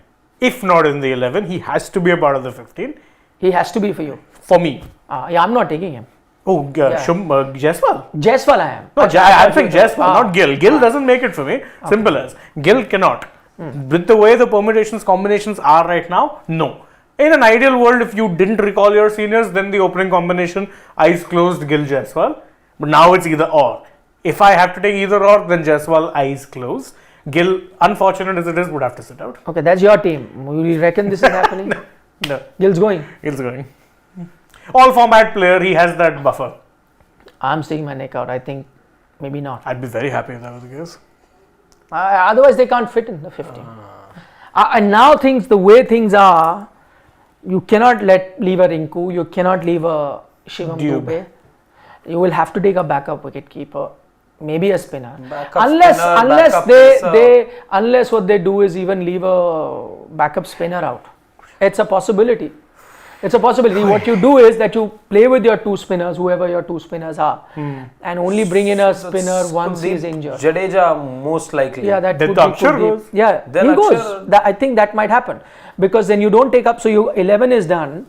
Speaker 2: he has to be a part of the 15.
Speaker 1: He has to be for you.
Speaker 2: For me.
Speaker 1: Yeah, I'm not taking him.
Speaker 2: Oh, Jaiswal.
Speaker 1: Jaiswal I am.
Speaker 2: No, I think Jaiswal, not Gill. Gill doesn't make it for me. Simple as. Gill cannot. With the way the permutations, combinations are right now, no. In an ideal world, if you didn't recall your seniors, then the opening combination, eyes closed, Gill, Jaiswal. But now it's either or. If I have to take either or, then Jaiswal, eyes closed. Gill, unfortunate as it is, would have to sit out.
Speaker 1: Okay, that's your team. You reckon this is happening?
Speaker 2: No.
Speaker 1: Gill's going.
Speaker 2: Gill's going. All format player, he has that buffer.
Speaker 1: I'm sticking my neck out. I think maybe not.
Speaker 2: I'd be very happy if that was the case.
Speaker 1: Otherwise, they can't fit in the 15. And now the way things are, you cannot leave a Rinku, you cannot leave a Shivam Dubey. You will have to take a backup wicketkeeper, maybe a spinner. Unless what they do is even leave a backup spinner out. It's a possibility. What you do is that you play with your 2 spinners, whoever your 2 spinners are, and only bring in a spinner once he's injured.
Speaker 3: Jadeja most likely.
Speaker 1: Yeah, that could
Speaker 2: goes.
Speaker 1: be. Yeah, he goes. I think that might happen, because then you don't take up. So your 11 is done.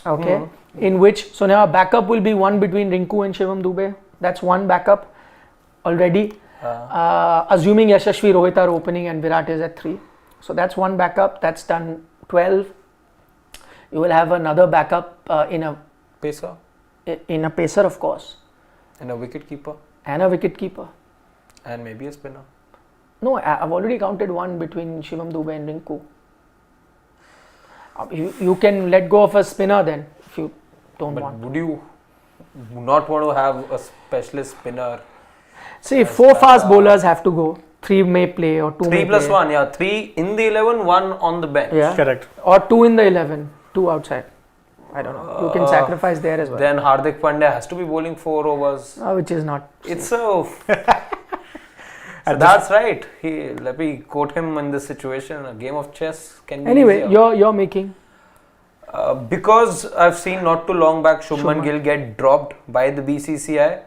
Speaker 1: Okay, in which so now backup will be one between Rinku and Shivam Dubey. That's one backup already. Assuming Yashasvi, Rohit are opening and Virat is at 3. So that's one backup. That's done 12. You will have another backup in a
Speaker 3: pacer.
Speaker 1: In a pacer, of course.
Speaker 3: And a wicketkeeper. And maybe a spinner.
Speaker 1: No, I've already counted one between Shivam Dubey and Rinku. You can let go of a spinner then, if you don't want.
Speaker 3: Would you not want to have a specialist spinner?
Speaker 1: See, 4 fast bowlers have to go. 3 may play or 2
Speaker 3: 3
Speaker 1: may
Speaker 3: plus
Speaker 1: play.
Speaker 3: 1, yeah. 3 in the 11, 1 on the bench.
Speaker 1: Yeah.
Speaker 2: Correct.
Speaker 1: Or 2 in the 11, 2 outside. I don't know. You can sacrifice there as well.
Speaker 3: Then Hardik Pandya has to be bowling 4 overs.
Speaker 1: Which is not.
Speaker 3: It's so. That's right. Let me quote him in this situation. A game of chess can be
Speaker 1: Anyway,
Speaker 3: easier.
Speaker 1: you're making.
Speaker 3: Because I've seen not too long back Shubman Gill get dropped by the BCCI.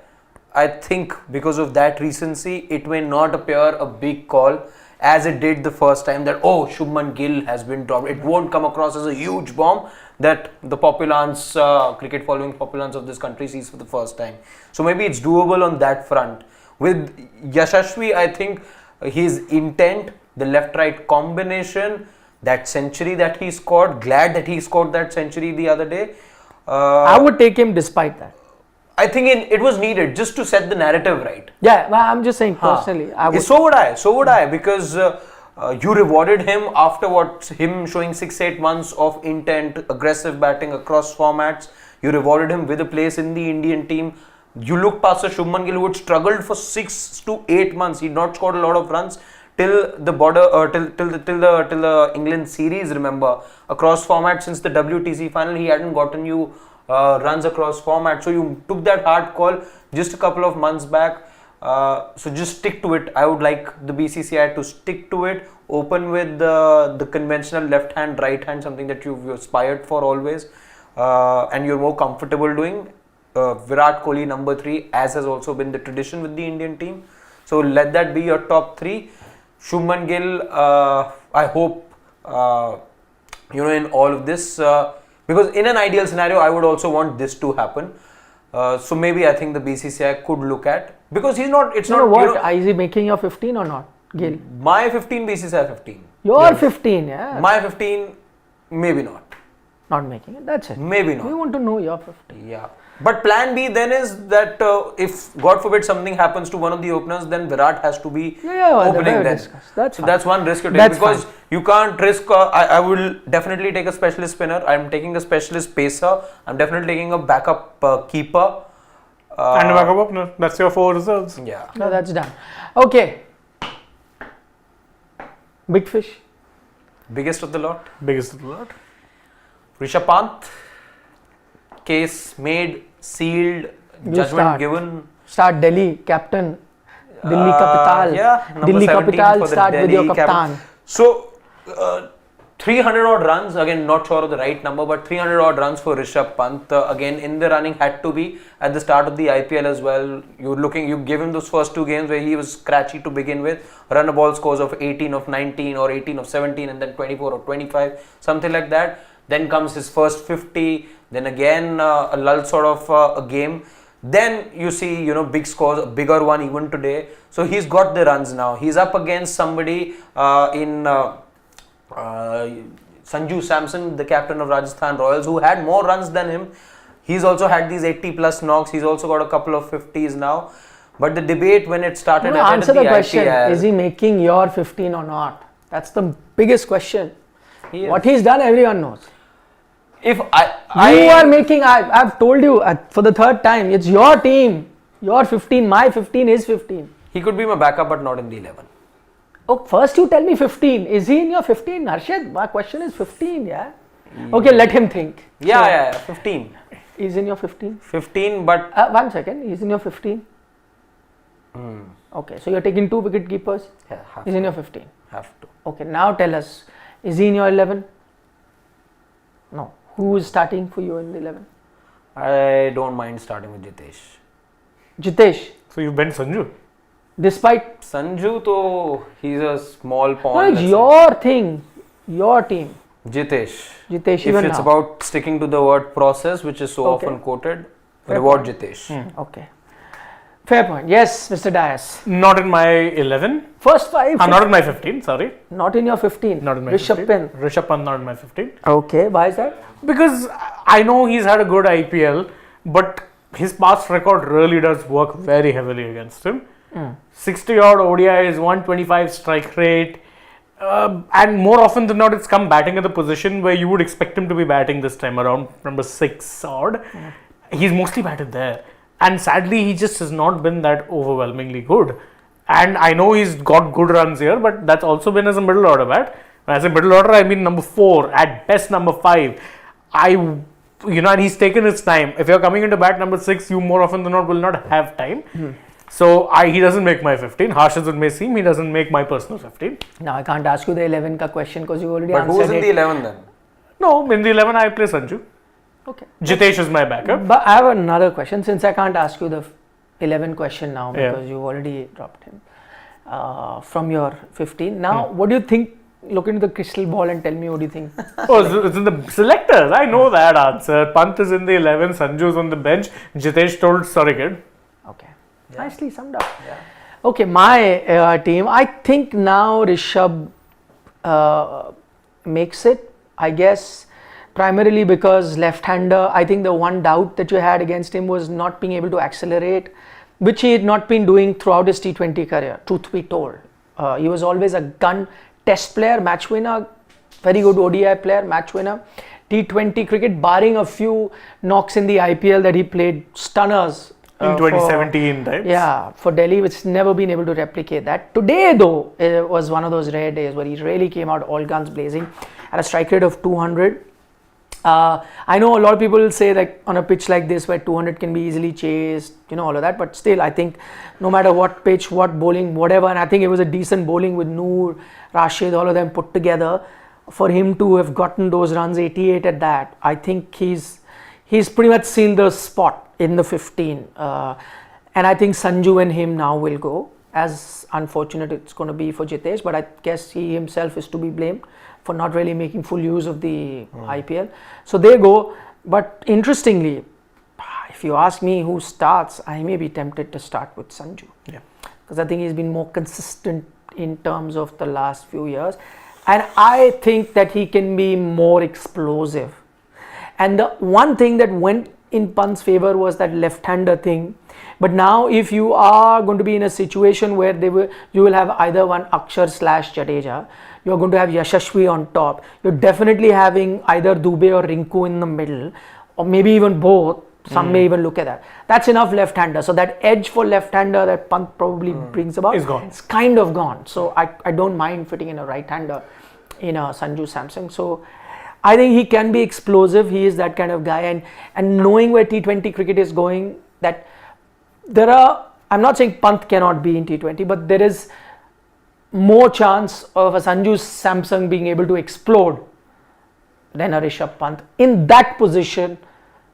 Speaker 3: I think because of that recency, it may not appear a big call as it did the first time that Shubman Gill has been dropped. It won't come across as a huge bomb that the populace, cricket following populace of this country sees for the first time. So maybe it's doable on that front. With Yashasvi, I think his intent, the left-right combination, that century that he scored, glad that he scored that century the other day.
Speaker 1: I would take him despite that.
Speaker 3: I think it was needed just to set the narrative right.
Speaker 1: Yeah, well, I'm just saying personally.
Speaker 3: So would I because You rewarded him after him showing 6-8 months of intent, aggressive batting across formats. You rewarded him with a place in the Indian team. You look past a Shubman Gill who had struggled for 6 to 8 months. He'd not scored a lot of runs till the till the England series. Remember, across formats since the WTC final, he hadn't gotten you runs across format. So you took that hard call just a couple of months back. So just stick to it. I would like the BCCI to stick to it. Open with the conventional left hand, right hand, something that you've aspired for always, and you're more comfortable doing. Virat Kohli number 3, as has also been the tradition with the Indian team. So let that be your top 3. Shubman Gill, I hope in all of this, because in an ideal scenario, I would also want this to happen. So maybe I think the BCCI could look at, because he's not. It's not.
Speaker 1: What is he making your 15 or not, Gill?
Speaker 3: My 15, BCCI 15.
Speaker 1: Your 15, yeah.
Speaker 3: My 15, maybe not.
Speaker 1: Not making it. That's it.
Speaker 3: Maybe not.
Speaker 1: We want to know your 15.
Speaker 3: Yeah. But plan B then is that if God forbid something happens to one of the openers, then Virat has to be opening then. That's one risk you take, because you can't risk. I will definitely take a specialist spinner. I'm taking a specialist pacer. I'm definitely taking a backup keeper.
Speaker 2: And a backup opener. That's your 4 reserves.
Speaker 3: Yeah.
Speaker 1: No, that's done. Okay. Big fish.
Speaker 3: Biggest of the lot.
Speaker 2: Biggest of the lot.
Speaker 3: Rishabh Pant. Case made, sealed, judgment given.
Speaker 1: Start Delhi, captain. Delhi Capital.
Speaker 3: Yeah,
Speaker 1: Delhi Capital, start with your captain.
Speaker 3: So, 300 odd runs, again not sure of the right number, but 300 odd runs for Rishabh Pant. Again in the running, had to be at the start of the IPL as well. You give him those first 2 games where he was scratchy to begin with. Run a ball scores of 18 of 19 or 18 of 17 and then 24 or 25, something like that. Then comes his first 50, then again a lull sort of a game. Then you see, big scores, a bigger one even today. So he's got the runs now. He's up against somebody in Sanju Samson, the captain of Rajasthan Royals, who had more runs than him. He's also had these 80 plus knocks. He's also got a couple of 50s now. But the debate when it started,
Speaker 1: answer the question: is he making your 15 or not? That's the biggest question. What he's done, everyone knows.
Speaker 3: If
Speaker 1: you are making, I've told you for the 3rd time, it's your team, your 15, my 15 is 15.
Speaker 3: He could be my backup, but not in the 11.
Speaker 1: Oh, first you tell me 15. Is he in your 15? Harshad, my question is 15, yeah? Okay, let him think.
Speaker 3: Yeah, 15.
Speaker 1: He's in your 15?
Speaker 3: 15, but...
Speaker 1: 1 second, he's in your 15? Okay, so you're taking 2 wicket keepers?
Speaker 3: Yeah,
Speaker 1: he's in your 15?
Speaker 3: Have to.
Speaker 1: Okay, now tell us, is he in your 11? No. Who is starting for you in the 11?
Speaker 3: I don't mind starting with Jitesh.
Speaker 1: Jitesh?
Speaker 2: So you bent Sanju?
Speaker 1: Despite...
Speaker 3: Sanju, though, he's a small pawn.
Speaker 1: No, it's your thing. Your team.
Speaker 3: Jitesh.
Speaker 1: Jitesh,
Speaker 3: if it's about sticking to the word process, which is so often quoted, reward Jitesh.
Speaker 1: Okay. Fair point. Yes, Mr. Dias.
Speaker 2: Not in my 11.
Speaker 1: First 5.
Speaker 2: Not in my 15, sorry.
Speaker 1: Not in your 15.
Speaker 2: Not in my
Speaker 1: Rishabh
Speaker 2: 15. Rishabh Pant not in my 15.
Speaker 1: Okay, why is that?
Speaker 2: Because I know he's had a good IPL, but his past record really does work very heavily against him. 60 odd ODIs, 125 strike rate, and more often than not, it's come batting at the position where you would expect him to be batting this time around, number 6 odd. He's mostly batted there. And sadly, he just has not been that overwhelmingly good. And I know he's got good runs here, but that's also been as a middle order bat. When I say middle order, I mean number 4, at best number 5. And he's taken his time. If you're coming into bat number 6, you more often than not will not have time. So he doesn't make my 15. Harsh as it may seem, he doesn't make my personal 15.
Speaker 1: Now I can't ask you the 11 ka question because you already answered it.
Speaker 3: But who's in the 11 then?
Speaker 2: No, in the 11 I play Sanju.
Speaker 1: Okay.
Speaker 2: Jitesh is my backup.
Speaker 1: But I have another question, since I can't ask you the 11 question now because you already dropped him from your 15. Now, what do you think? Look into the crystal ball and tell me what do you think.
Speaker 2: Oh, it's in the selectors. I know that answer. Pant is in the 11, Sanju is on the bench. Jitesh told sorry kid.
Speaker 1: Okay. Yeah. Nicely summed up. Yeah. Okay, my team. I think now Rishabh makes it, I guess. Primarily because left-hander, I think the one doubt that you had against him was not being able to accelerate, which he had not been doing throughout his T20 career, truth be told. He was always a gun test player, match winner, very good ODI player, match winner. T20 cricket, barring a few knocks in the IPL that he played, stunners.
Speaker 2: In 2017, right?
Speaker 1: Yeah, for Delhi, which never been able to replicate that. Today, though, it was one of those rare days where he really came out all guns blazing at a strike rate of 200. I know a lot of people will say like on a pitch like this where 200 can be easily chased, all of that, but still I think no matter what pitch, what bowling, whatever, and I think it was a decent bowling with Noor, Rashid, all of them put together, for him to have gotten those runs, 88 at that, I think he's pretty much sealed the spot in the 15, and I think Sanju and him now will go. As unfortunate it's going to be for Jitesh, but I guess he himself is to be blamed for not really making full use of the IPL. So they go. But interestingly, if you ask me who starts, I may be tempted to start with Sanju.
Speaker 2: Yeah.
Speaker 1: Because I think he's been more consistent in terms of the last few years. And I think that he can be more explosive. And the one thing that went in Pant's favor was that left-hander thing. But now if you are going to be in a situation where you will have either one Akshar / Jadeja, you're going to have Yashasvi on top, you're definitely having either Dubey or Rinku in the middle, or maybe even both. Some may even look at that. That's enough left-hander. So that edge for left-hander that Pant probably brings about
Speaker 2: is gone.
Speaker 1: It's kind of gone. So I don't mind fitting in a right-hander in a Sanju Samson. So I think he can be explosive. He is that kind of guy. And knowing where T20 cricket is going, that I'm not saying Pant cannot be in T20, but there is more chance of a Sanju Samson being able to explode than a Rishabh Pant in that position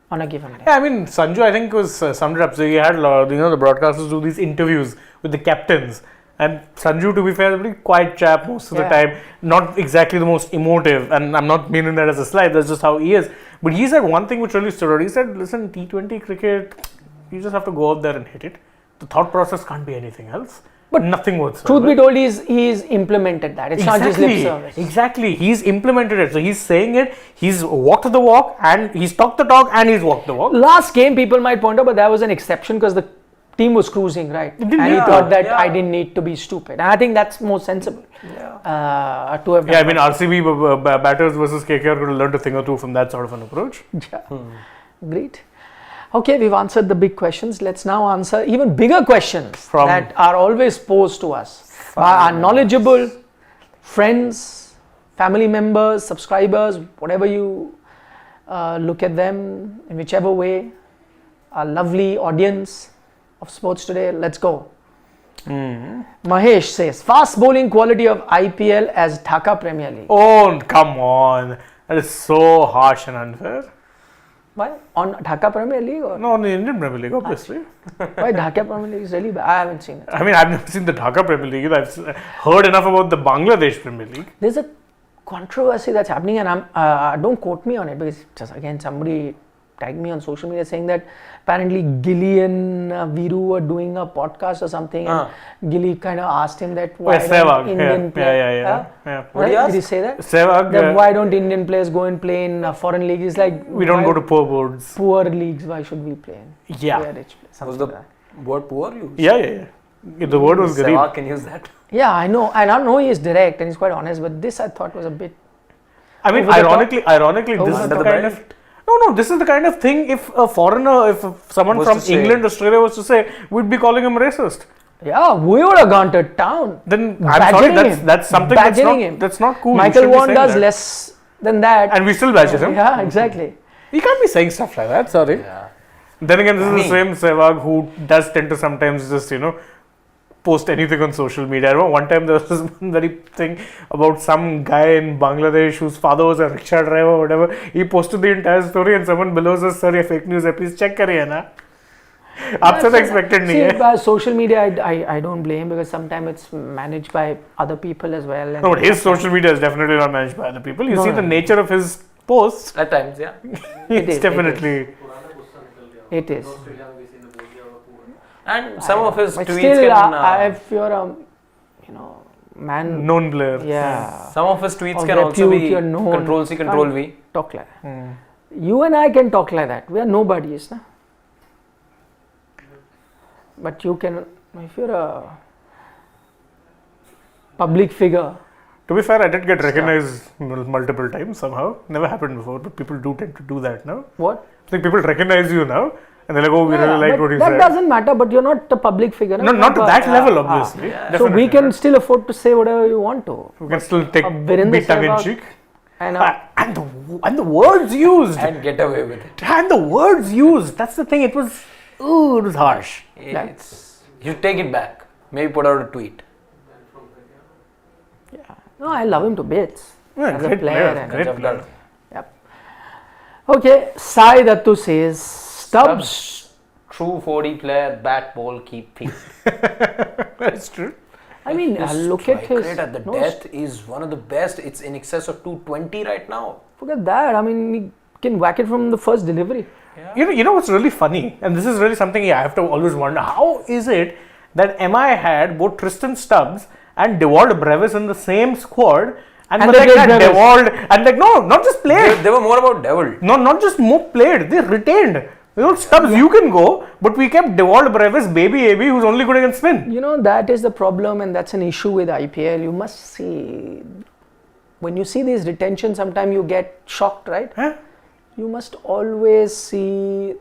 Speaker 1: on a given day.
Speaker 2: Yeah, I mean, Sanju, I think, was summed it up. So he had, the broadcasters do these interviews with the captains. And Sanju, to be fair, is a pretty quiet chap most of the time. Not exactly the most emotive. And I'm not meaning that as a slight. That's just how he is. But he said one thing which really stood out. He said, listen, T20 cricket, you just have to go out there and hit it. The thought process can't be anything else. But nothing whatsoever.
Speaker 1: Truth be told, he's implemented that. It's not just lip service.
Speaker 2: Exactly. He's implemented it. So he's saying it, he's walked the walk, and he's talked the talk, and he's walked the walk.
Speaker 1: Last game, people might point out, but that was an exception because the team was cruising, right? And he thought that I didn't need to be stupid. And I think that's more sensible to have done.
Speaker 2: Yeah, I mean, RCB batters versus KKR could have learned a thing or two from that sort of an approach.
Speaker 1: Yeah. Great. Okay, we've answered the big questions. Let's now answer even bigger questions that are always posed to us by our knowledgeable friends, family members, subscribers, whatever you look at them in whichever way. Our lovely audience of Sports Today. Let's go. Mahesh says, fast bowling quality of IPL as Dhaka Premier League.
Speaker 2: Oh, come on. That is so harsh and unfair.
Speaker 1: Why? On Dhaka Premier League? Or?
Speaker 2: No, on the Indian Premier League, obviously.
Speaker 1: Why Dhaka Premier League is really bad? I haven't seen it.
Speaker 2: I mean, I've never seen the Dhaka Premier League. I've heard enough about the Bangladesh Premier League.
Speaker 1: There's a controversy that's happening, and don't quote me on it because just again somebody tagged me on social media saying that apparently Gilly and Viru were doing a podcast or something, and Gilly kind of asked him that why don't Indian players? Did he say that?
Speaker 2: Sehwag,
Speaker 1: why don't Indian players go and play in foreign leagues? It's like
Speaker 2: we don't go to poor boards.
Speaker 1: Poor leagues. Why should we play in?
Speaker 2: Yeah.
Speaker 1: Rich players,
Speaker 3: Was the word poor used?
Speaker 2: Yeah. The word was Garib.
Speaker 3: Sehwag can use that.
Speaker 1: Yeah, I know. And I know he's direct and he's quite honest, but this I thought was a bit.
Speaker 2: I mean, ironically, this is the kind of. No, this is the kind of thing if a foreigner, if someone from England, Australia was to say, we'd be calling him racist.
Speaker 1: Yeah, we would have gone to town.
Speaker 2: Then I'm sorry, that's something that's not cool.
Speaker 1: Michael Vaughan does less than that.
Speaker 2: And we still badges him.
Speaker 1: Yeah, exactly.
Speaker 2: You can't be saying stuff like that, sorry.
Speaker 3: Yeah.
Speaker 2: Then again, this is the same Sehwag who does tend to sometimes just, post anything on social media. I remember one time there was this very thing about some guy in Bangladesh whose father was a rickshaw driver or whatever. He posted the entire story and someone below says, sir, ये fake news है, please check करिए ना. आपसे तो expected नहीं है.
Speaker 1: By social media, I don't blame because sometimes it's managed by other people as well.
Speaker 2: No, but his social media is definitely not managed by other people. You see the nature of his posts.
Speaker 3: At times, yeah.
Speaker 2: It's definitely.
Speaker 1: It is.
Speaker 3: And some of his tweets
Speaker 1: still,
Speaker 3: can...
Speaker 1: if you're a, man...
Speaker 2: known player.
Speaker 1: Yeah.
Speaker 3: Some of his tweets can also be
Speaker 1: known,
Speaker 3: Control-C, Control-V.
Speaker 1: Talk like that. You and I can talk like that. We are nobodies. Na? But you can, if you're a public figure,
Speaker 2: To be fair, I did get recognized multiple times somehow. Never happened before, but people do tend to do that now.
Speaker 1: What?
Speaker 2: Like people recognize you now, and they're like, "Oh, we really liked what you
Speaker 1: that
Speaker 2: said."
Speaker 1: doesn't matter, but you're not a public figure.
Speaker 2: No, not to that level, obviously.
Speaker 1: So we can still afford to say whatever you want to.
Speaker 2: We can still take
Speaker 1: Virendra
Speaker 2: be tongue in
Speaker 1: Sehwag
Speaker 2: cheek.
Speaker 1: And
Speaker 2: The words used.
Speaker 3: And get away with it.
Speaker 2: And the words used. That's the thing. It was harsh.
Speaker 3: You take it back. Maybe put out a tweet.
Speaker 1: no, I love him to bits as a player. And
Speaker 2: Great player.
Speaker 1: Yep. Okay, Sai Dattu says Stubbs.
Speaker 3: True 40 player, bat, ball, keep feet.
Speaker 2: That's true.
Speaker 1: I mean, look at his
Speaker 3: rate at the death is one of the best. It's in excess of 220 right now.
Speaker 1: Forget that. I mean, he can whack it from the first delivery.
Speaker 3: Yeah.
Speaker 2: You know what's really funny, and this is really something I have to always wonder: how is it that MI had both Tristan Stubbs and Dewald Brevis in the same squad, and were
Speaker 1: they
Speaker 2: like
Speaker 1: played
Speaker 2: that
Speaker 1: Brevis.
Speaker 2: Dewald, and like no, not just played,
Speaker 3: They were more about devil.
Speaker 2: no, not just more played, they retained. You know, Stubbs, you can go, but we kept Dewald Brevis, baby AB, who's only good against spin.
Speaker 1: You know, that is the problem, and that's an issue with IPL. You must see, when you see these retentions, sometimes you get shocked, right?
Speaker 2: Huh?
Speaker 1: You must always see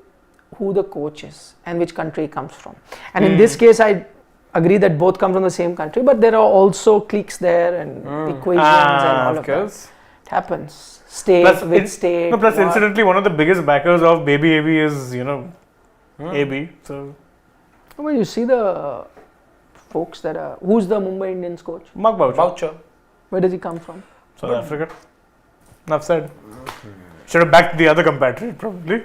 Speaker 1: who the coach is and which country he comes from. And in this case, I agree that both come from the same country, but there are also cliques there and equations and all of that. It happens. State with state.
Speaker 2: No, plus incidentally, one of the biggest backers of baby AB is, AB. So,
Speaker 1: Well, you see the folks that are. Who's the Mumbai Indians coach?
Speaker 2: Mark Boucher.
Speaker 3: Voucher.
Speaker 1: Where does he come from?
Speaker 2: South Africa. Enough said. Should have backed the other compatriot, probably.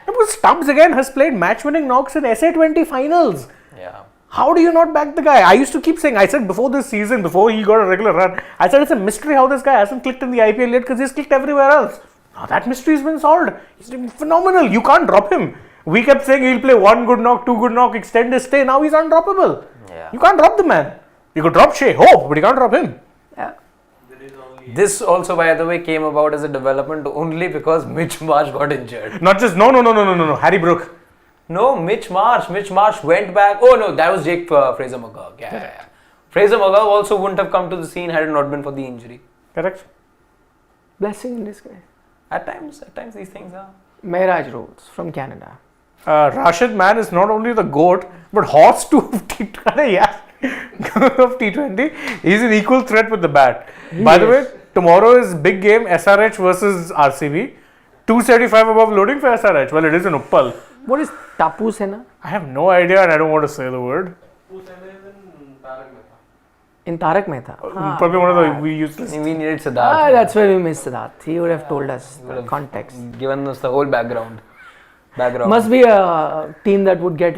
Speaker 2: Because Stubbs again has played match-winning knocks in SA20 finals.
Speaker 3: Yeah.
Speaker 2: How do you not back the guy? I used to keep saying, I said before this season, before he got a regular run, I said it's a mystery how this guy hasn't clicked in the IPL yet because he's clicked everywhere else. Now that mystery has been solved. He's doing phenomenal. You can't drop him. We kept saying he'll play one good knock, two good knock, extend his stay. Now he's undroppable.
Speaker 3: Yeah.
Speaker 2: You can't drop the man. You could drop Shea Hope, but you can't drop him.
Speaker 1: Yeah.
Speaker 3: This also, by the way, came about as a development only because Mitch Marsh got injured.
Speaker 2: Not just, no. Harry Brook.
Speaker 3: No, Mitch Marsh went back. Oh no, that was Jake Fraser McGurk. Yeah. Fraser McGurk also wouldn't have come to the scene had it not been for the injury.
Speaker 2: Correct.
Speaker 1: Blessing in disguise.
Speaker 3: At times these things are.
Speaker 1: Mehraj Rhodes from Canada.
Speaker 2: Rashid Man is not only the GOAT, but horse too of T20. He's an equal threat with the bat. By the way, tomorrow is big game SRH versus RCB. 275 above loading for SRH. Well, it is in Uppal.
Speaker 1: What is Tapu Sena?
Speaker 2: I have no idea and I don't want to say the word.
Speaker 1: In Tarak Mehta.
Speaker 2: Probably one of the we used this.
Speaker 3: We needed Siddharth.
Speaker 1: That's where we missed Siddharth. He would have told us the context.
Speaker 3: Given us the whole background.
Speaker 1: Must be a team that would get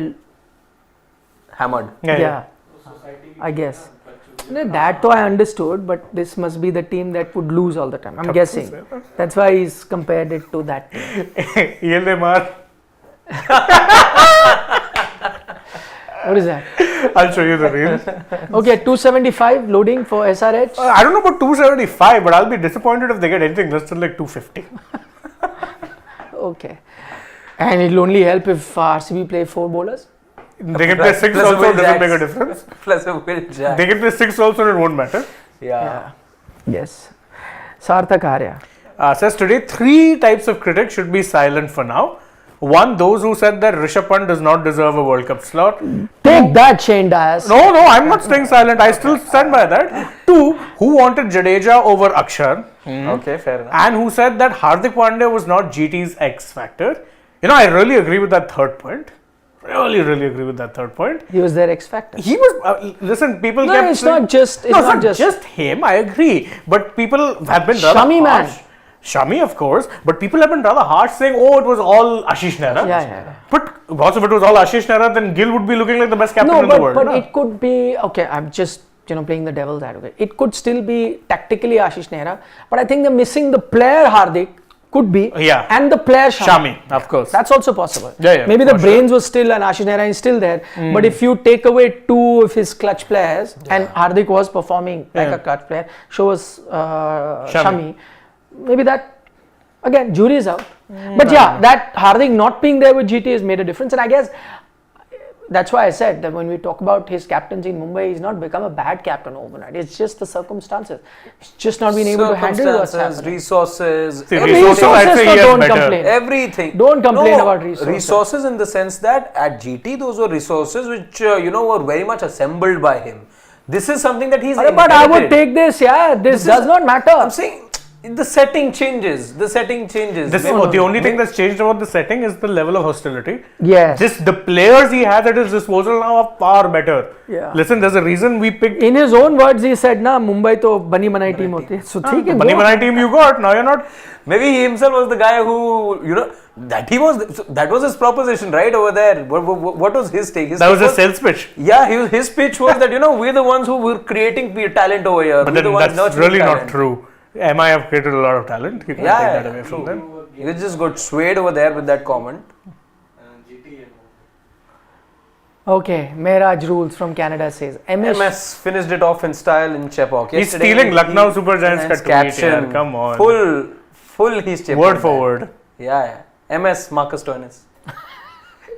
Speaker 3: Hammered.
Speaker 1: yeah. I guess. No, that though I understood, but this must be the team that would lose all the time. I'm guessing. That's why he's compared it to that team.
Speaker 2: ELMR.
Speaker 1: What is that?
Speaker 2: I'll show you the reel.
Speaker 1: Okay, 275 loading for SRH.
Speaker 2: I don't know about 275, but I'll be disappointed if they get anything less than like 250.
Speaker 1: Okay. And it'll only help if RCB play 4 bowlers.
Speaker 2: They can play 6
Speaker 3: plus
Speaker 2: also,
Speaker 3: Will
Speaker 2: doesn't make a
Speaker 3: Jacks.
Speaker 2: difference.
Speaker 3: Plus a Will Jack.
Speaker 2: They can play 6 also, it won't matter.
Speaker 3: Yeah.
Speaker 1: Yes. Sarthak Arya.
Speaker 2: Says today 3 types of critics should be silent for now. 1, those who said that Rishabh Pant does not deserve a World Cup slot.
Speaker 1: Take that, Shane Dias.
Speaker 2: No, I'm not staying silent. I still stand by that. 2, who wanted Jadeja over Akshar.
Speaker 3: Okay, fair enough.
Speaker 2: And who said that Hardik Pandya was not GT's X factor. You know, I really agree with that third point. Really agree with that third point.
Speaker 1: He was their X factor.
Speaker 2: He was, listen, people
Speaker 1: No,
Speaker 2: kept
Speaker 1: it's
Speaker 2: saying,
Speaker 1: not just. It's not just
Speaker 2: him, I agree. But people have been rather
Speaker 1: Shami
Speaker 2: harsh.
Speaker 1: man.
Speaker 2: Shami, of course. But people have been rather harsh saying, oh, it was all Ashish Nehra.
Speaker 1: Yeah.
Speaker 2: But also, if it was all Ashish Nehra, then Gill would be looking like the best captain in the world.
Speaker 1: But it could be, okay, I'm just, playing the devil's advocate. It could still be tactically Ashish Nehra. But I think they're missing the player Hardik. Could be.
Speaker 2: Yeah.
Speaker 1: And the player Shami.
Speaker 2: Shami, of course.
Speaker 1: That's also possible.
Speaker 2: Yeah,
Speaker 1: Maybe the brains was still and Ashish Nehra is still there. But if you take away 2 of his clutch players and Hardik was performing like a clutch player, so was Shami. Maybe that, again, jury is out. But yeah, that Hardik not being there with GT has made a difference. And I guess that's why I said that when we talk about his captaincy in Mumbai, he's not become a bad captain overnight. It's just the circumstances. He's just not been able to handle what's happening.
Speaker 3: Resources.
Speaker 2: Resources, I'd say he has
Speaker 1: don't
Speaker 2: better.
Speaker 1: complain.
Speaker 3: Everything.
Speaker 1: Don't complain about resources.
Speaker 3: Resources in the sense that at GT, those were resources which, were very much assembled by him. This is something that he's
Speaker 1: But I would take this, this does not matter.
Speaker 3: I'm saying the setting changes.
Speaker 2: The only thing that's changed about the setting is the level of hostility.
Speaker 1: Yes.
Speaker 2: The players he has at his disposal now are far better.
Speaker 1: Yeah.
Speaker 2: Listen, there's a reason we picked.
Speaker 1: In his own words, he said, "Na Mumbai to bani banai team hoti." So theek hai,
Speaker 2: Bani banai team you got. Now you're not.
Speaker 3: Maybe he himself was the guy who, that was his proposition, right, over there. What was his take?
Speaker 2: That was a sales pitch.
Speaker 3: Yeah, his pitch was that, we're the ones who were creating talent over here.
Speaker 2: But then that's really not true. MI have created a lot of talent. You can't take that away from them.
Speaker 3: You just got swayed over there with that comment.
Speaker 1: Okay, Mehraj Rules from Canada says
Speaker 3: MS finished it off in style in Chepauk.
Speaker 2: He's stealing Lucknow Super Giants caption. Come on.
Speaker 3: Full he's Chepauk.
Speaker 2: Word for word.
Speaker 3: Yeah. MS Marcus Stoinis.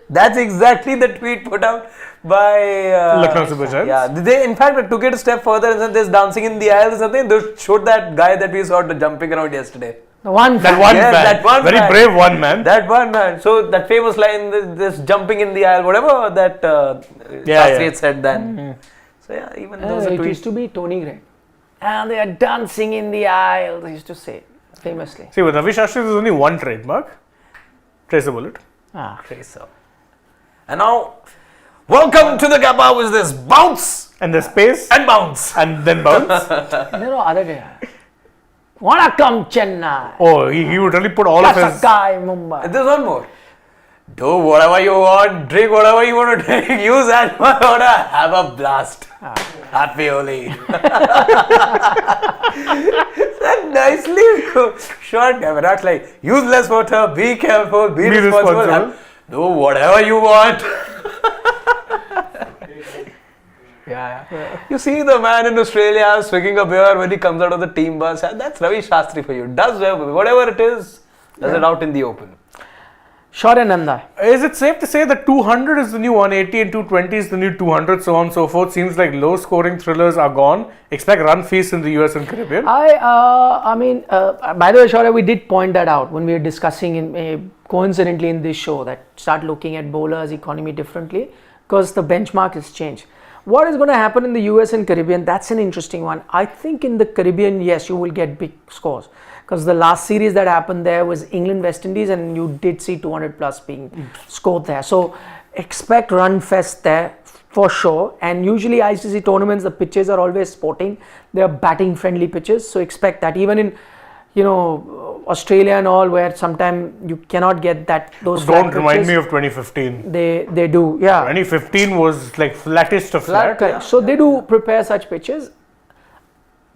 Speaker 3: That's exactly the tweet put out by
Speaker 2: Lucknow Super Giants.
Speaker 3: Yeah, they in fact took it a step further and said there's dancing in the aisle or something. They showed that guy that we saw jumping around yesterday.
Speaker 1: That one man.
Speaker 2: Very brave one man.
Speaker 3: That one man. So that famous line, this jumping in the aisle, whatever that Shastri had said then. So yeah, even those
Speaker 1: it used to be Tony Gregg. And they are dancing in the aisle, they used to say famously.
Speaker 2: See, with Ravi Shastri, there's only one trademark. Tracer bullet.
Speaker 3: Tracer. And now, welcome to the Gabba with this bounce
Speaker 2: and the space
Speaker 3: and bounce
Speaker 2: and then bounce.
Speaker 1: No, other day. Vanakkam Chennai.
Speaker 2: Oh, he would really put all of his.
Speaker 1: Mumbai.
Speaker 3: There's one more. Do whatever you want, drink whatever you want to drink, use that water, have a blast. Happy Holi. That nicely short camera, like use less water, be careful, be responsible. And do whatever you want. Yeah. You see the man in Australia swigging a beer when he comes out of the team bus. That's Ravi Shastri for you. Does whatever it is, does it out in the open.
Speaker 1: Shauryananda.
Speaker 2: Is it safe to say that 200 is the new 180 and 220 is the new 200, so on and so forth? Seems like low scoring thrillers are gone. Expect run feast in the US and Caribbean.
Speaker 1: I mean, by the way, Shaurya, we did point that out when we were discussing coincidentally in this show that start looking at bowlers' economy differently because the benchmark has changed. What is going to happen in the US and Caribbean? That's an interesting one. I think in the Caribbean, yes, you will get big scores because the last series that happened there was England-West Indies and you did see 200 plus being scored there. So expect run fest there for sure. And usually ICC tournaments, the pitches are always sporting. They are batting friendly pitches. So expect that even in, Australia and all where sometimes you cannot get those
Speaker 2: Don't remind me of 2015.
Speaker 1: They do, yeah.
Speaker 2: 2015 was like flattest of flat.
Speaker 1: Yeah. So they do prepare such pitches.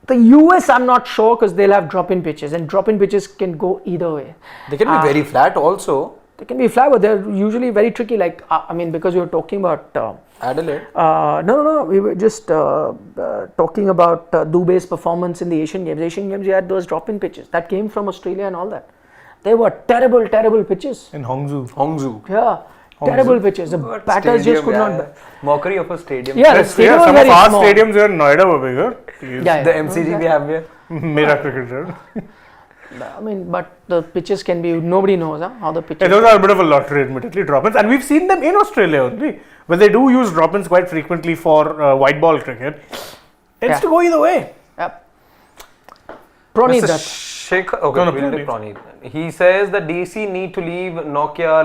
Speaker 1: The US, I'm not sure because they'll have drop-in pitches and drop-in pitches can go either way.
Speaker 3: They can be very flat also.
Speaker 1: They can be flat, but they're usually very tricky. Like, because we were talking about
Speaker 3: Adelaide.
Speaker 1: No. We were just talking about Dubey's performance in the Asian Games. Asian Games, you had those drop-in pitches that came from Australia and all that. They were terrible pitches.
Speaker 2: In Hongzhou.
Speaker 1: Yeah. Terrible pitches. The batters just could not.
Speaker 3: Mockery of a stadium.
Speaker 1: Yeah, the stadium was
Speaker 2: some
Speaker 1: very
Speaker 2: of our
Speaker 1: small.
Speaker 2: stadiums here in Noida were bigger.
Speaker 3: The MCG we have here.
Speaker 2: Mera cricketer.
Speaker 1: I mean, but the pitches can be, nobody knows how the pitches.
Speaker 2: Those are a bit of a lottery, admittedly, drop-ins. And we've seen them in Australia only, where they do use drop-ins quite frequently for white ball cricket. Tends to go either way.
Speaker 1: Yep. Praneeth
Speaker 3: Shekhar, Praneeth. He says that DC need to leave their Nokia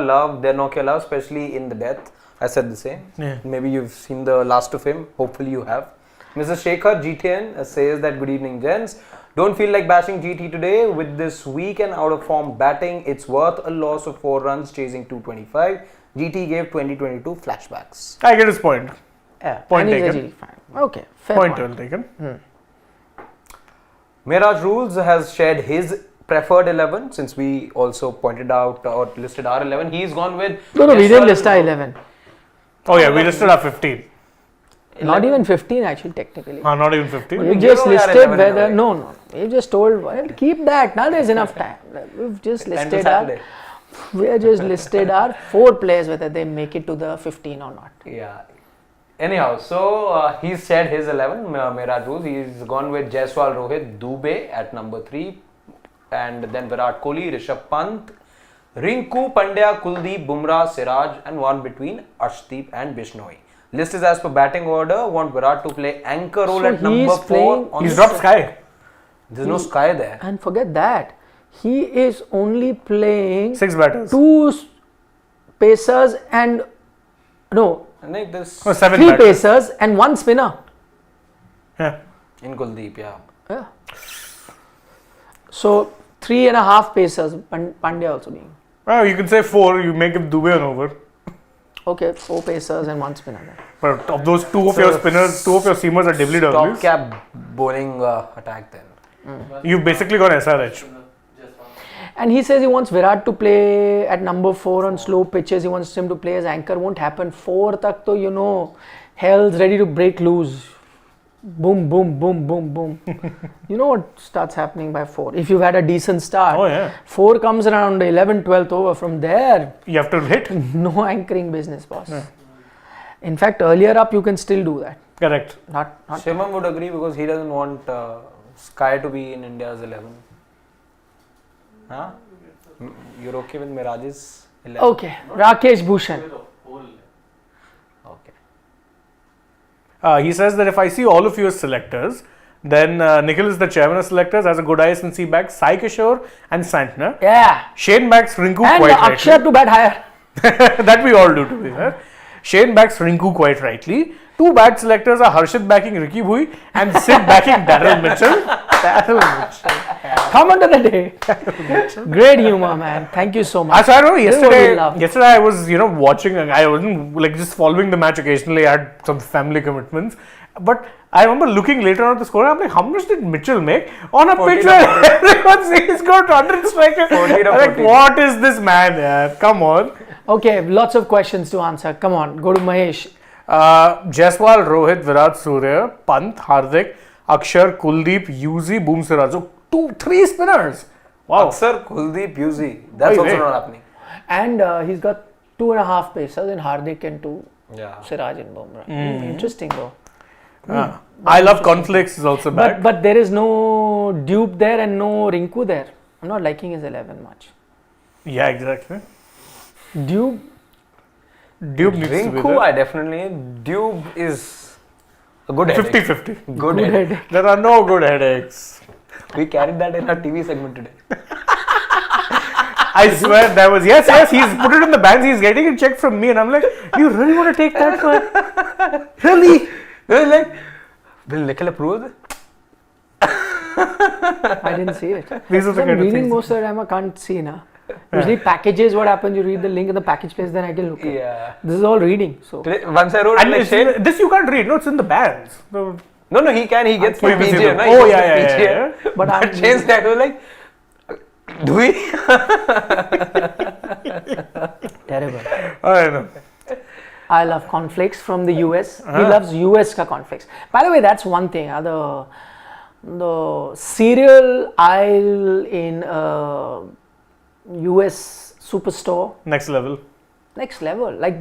Speaker 3: love, especially in the death. I said the same.
Speaker 2: Yeah.
Speaker 3: Maybe you've seen the last of him. Hopefully you have. Mr. Shekhar GTN says that good evening, gents. Don't feel like bashing GT today with this weak and out of form batting. It's worth a loss of 4 runs chasing 225. GT gave 2022 flashbacks.
Speaker 2: I get his point.
Speaker 1: Yeah.
Speaker 2: Point taken.
Speaker 1: Okay, fair
Speaker 2: Point well taken.
Speaker 3: Mehraj Rules has shared his preferred 11 since we also pointed out or listed our 11. He's gone with.
Speaker 1: No, we didn't list our 11.
Speaker 2: Oh yeah, we listed our 15.
Speaker 1: Not even 15 actually, technically.
Speaker 2: Not even 15.
Speaker 1: We just listed whether. No. We just told, well, keep that. Now there's enough time. We've just listed We are just listed our 4 players whether they make it to the 15 or not.
Speaker 3: Yeah. Anyhow, so he said his 11, Mera choose. He's gone with Jaiswal, Rohit, Dubey at number 3, and then Virat Kohli, Rishabh Pant, Rinku, Pandya, Kuldeep, Bumrah, Siraj, and one between Arshdeep and Bishnoi. List is as per batting order. Want Virat to play anchor role
Speaker 1: So
Speaker 3: at number 4.
Speaker 2: He's dropped Sky.
Speaker 3: There's no Sky there.
Speaker 1: And forget that. He is only playing
Speaker 2: 6 batters.
Speaker 1: 2 pacers and no,
Speaker 3: And like this
Speaker 2: 7
Speaker 1: 3
Speaker 2: batters.
Speaker 1: pacers and 1 spinner.
Speaker 2: Yeah.
Speaker 3: in Kuldeep, yeah.
Speaker 1: Yeah. So 3.5 pacers, Pandya also being.
Speaker 2: Well, you can say 4, you make him Dubey an over.
Speaker 1: Okay, 4 pacers and 1 spinner. Then.
Speaker 2: But of those 2 of your spinners, 2 of your seamers are deadly
Speaker 3: Top
Speaker 2: doubles.
Speaker 3: cap bowling attack then.
Speaker 2: You've basically got SRH.
Speaker 1: And he says he wants Virat to play at number 4 on slow pitches. He wants him to play as anchor. Won't happen. 4 tak to, you know, hell's ready to break loose. Boom, boom, boom, boom, boom. You know what starts happening by 4? If you've had a decent start,
Speaker 2: Oh, yeah.
Speaker 1: 4 comes around the 11th, 12th over. From there,
Speaker 2: You have to hit.
Speaker 1: no anchoring business, boss. In fact, earlier up, you can still do that.
Speaker 2: Correct.
Speaker 1: Not
Speaker 3: Shimam would agree because he doesn't want Sky to be in India's 11. Huh? You're okay with Miraj's 11?
Speaker 1: okay. Rakesh Bhushan.
Speaker 3: Okay.
Speaker 2: He says that if I see all of you as selectors, then Nikhil is the chairman of selectors, has a good IS&C back, Sai Kishore and Santner.
Speaker 1: Yeah.
Speaker 2: Shane backs Rinku
Speaker 1: And
Speaker 2: quite
Speaker 1: Akshay
Speaker 2: rightly.
Speaker 1: to bat higher.
Speaker 2: That we all do, to be fair. Shane backs Rinku quite rightly. 2 bat selectors are Harshit backing Ricky Bhui and Sid backing Daryl Mitchell.
Speaker 1: Come under the day. Great humor, man. Thank you so much.
Speaker 2: So I don't know,
Speaker 1: This is what we
Speaker 2: yesterday
Speaker 1: love.
Speaker 2: I was, watching, I wasn't like just following the match occasionally, I had some family commitments. But I remember looking later on at the score, I'm like, how much did Mitchell make on a
Speaker 3: 40
Speaker 2: pitch
Speaker 3: to
Speaker 2: where everyone says he's got 100 striker?
Speaker 3: 40 to
Speaker 2: I'm like,
Speaker 3: 40.
Speaker 2: what is this man? Yeah, come on.
Speaker 1: Okay, lots of questions to answer. Come on, go to Mahesh.
Speaker 2: Jaiswal, Rohit, Virat, Surya, Pant, Hardik, Akshar, Kuldeep, Yuzi, Boom Siraj. So 3 spinners. Wow.
Speaker 3: Aksar, Kuldeep, Yuzi. That's
Speaker 2: Oi,
Speaker 3: also
Speaker 2: wait.
Speaker 3: not happening.
Speaker 1: And he's got 2.5 pacers in Hardik and 2
Speaker 3: Yeah.
Speaker 1: Siraj and Bumrah. Interesting though.
Speaker 2: I love conflicts is also back.
Speaker 1: But there is no Dupe there and no Rinku there. I'm not liking his 11 much.
Speaker 2: Yeah, exactly.
Speaker 1: Dupe,
Speaker 2: Duke needs to be
Speaker 3: Rinku,
Speaker 2: there.
Speaker 3: I definitely. Dube is a good headache.
Speaker 2: 50-50.
Speaker 3: Good
Speaker 1: good
Speaker 3: headache.
Speaker 1: head.
Speaker 2: There are no good headaches.
Speaker 3: We carried that in our TV segment today.
Speaker 2: I swear that was yes, he's put it in the bands, he's getting it checked from me, and I'm like, you really want to take that one? Really?
Speaker 3: We're like, will Nikhil approve it?
Speaker 1: I didn't see it.
Speaker 2: These are the
Speaker 1: I'm
Speaker 2: kind of
Speaker 1: reading
Speaker 2: things.
Speaker 1: most of the time, I can't see now. Usually packages, what happens, you read the link in the package place, then I can look at it.
Speaker 3: Yeah.
Speaker 1: This is all reading. So
Speaker 3: Today, once I wrote
Speaker 2: And
Speaker 3: like
Speaker 2: it's
Speaker 3: Shane.
Speaker 2: this you can't read, no, it's in the bands. So,
Speaker 3: No, he can. He gets
Speaker 2: Oh,
Speaker 3: the
Speaker 2: you can see
Speaker 3: PGM.
Speaker 2: them.
Speaker 3: He
Speaker 2: Oh,
Speaker 3: gets
Speaker 2: yeah,
Speaker 3: the
Speaker 2: yeah,
Speaker 3: PGM.
Speaker 2: yeah.
Speaker 1: but I'm
Speaker 3: Shane's dad was like, do we?
Speaker 1: terrible.
Speaker 2: I don't know.
Speaker 1: I love conflicts from the US. He loves US ka conflicts. By the way, that's one thing. The cereal aisle in US superstore,
Speaker 2: Next level.
Speaker 1: next level. Like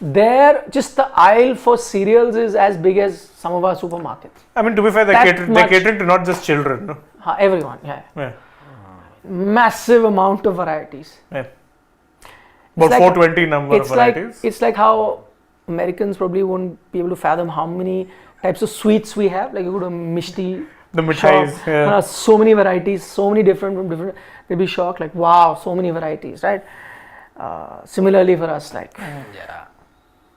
Speaker 1: they're just the aisle for cereals is as big as some of our supermarkets.
Speaker 2: I mean, to be fair, they're
Speaker 1: That much-
Speaker 2: catering to not just children. No?
Speaker 1: Everyone, yeah.
Speaker 2: Yeah.
Speaker 1: Massive amount of varieties.
Speaker 2: Yeah. About
Speaker 1: like-
Speaker 2: 420 number of
Speaker 1: It's like
Speaker 2: varieties.
Speaker 1: it's like how Americans probably won't be able to fathom how many types of sweets we have. Like you go to Mishti
Speaker 2: The
Speaker 1: shop,
Speaker 2: mithais, yeah.
Speaker 1: so many varieties, so many different from different. They'll be shocked, like wow, so many varieties, right? Similarly for us, like
Speaker 3: Yeah.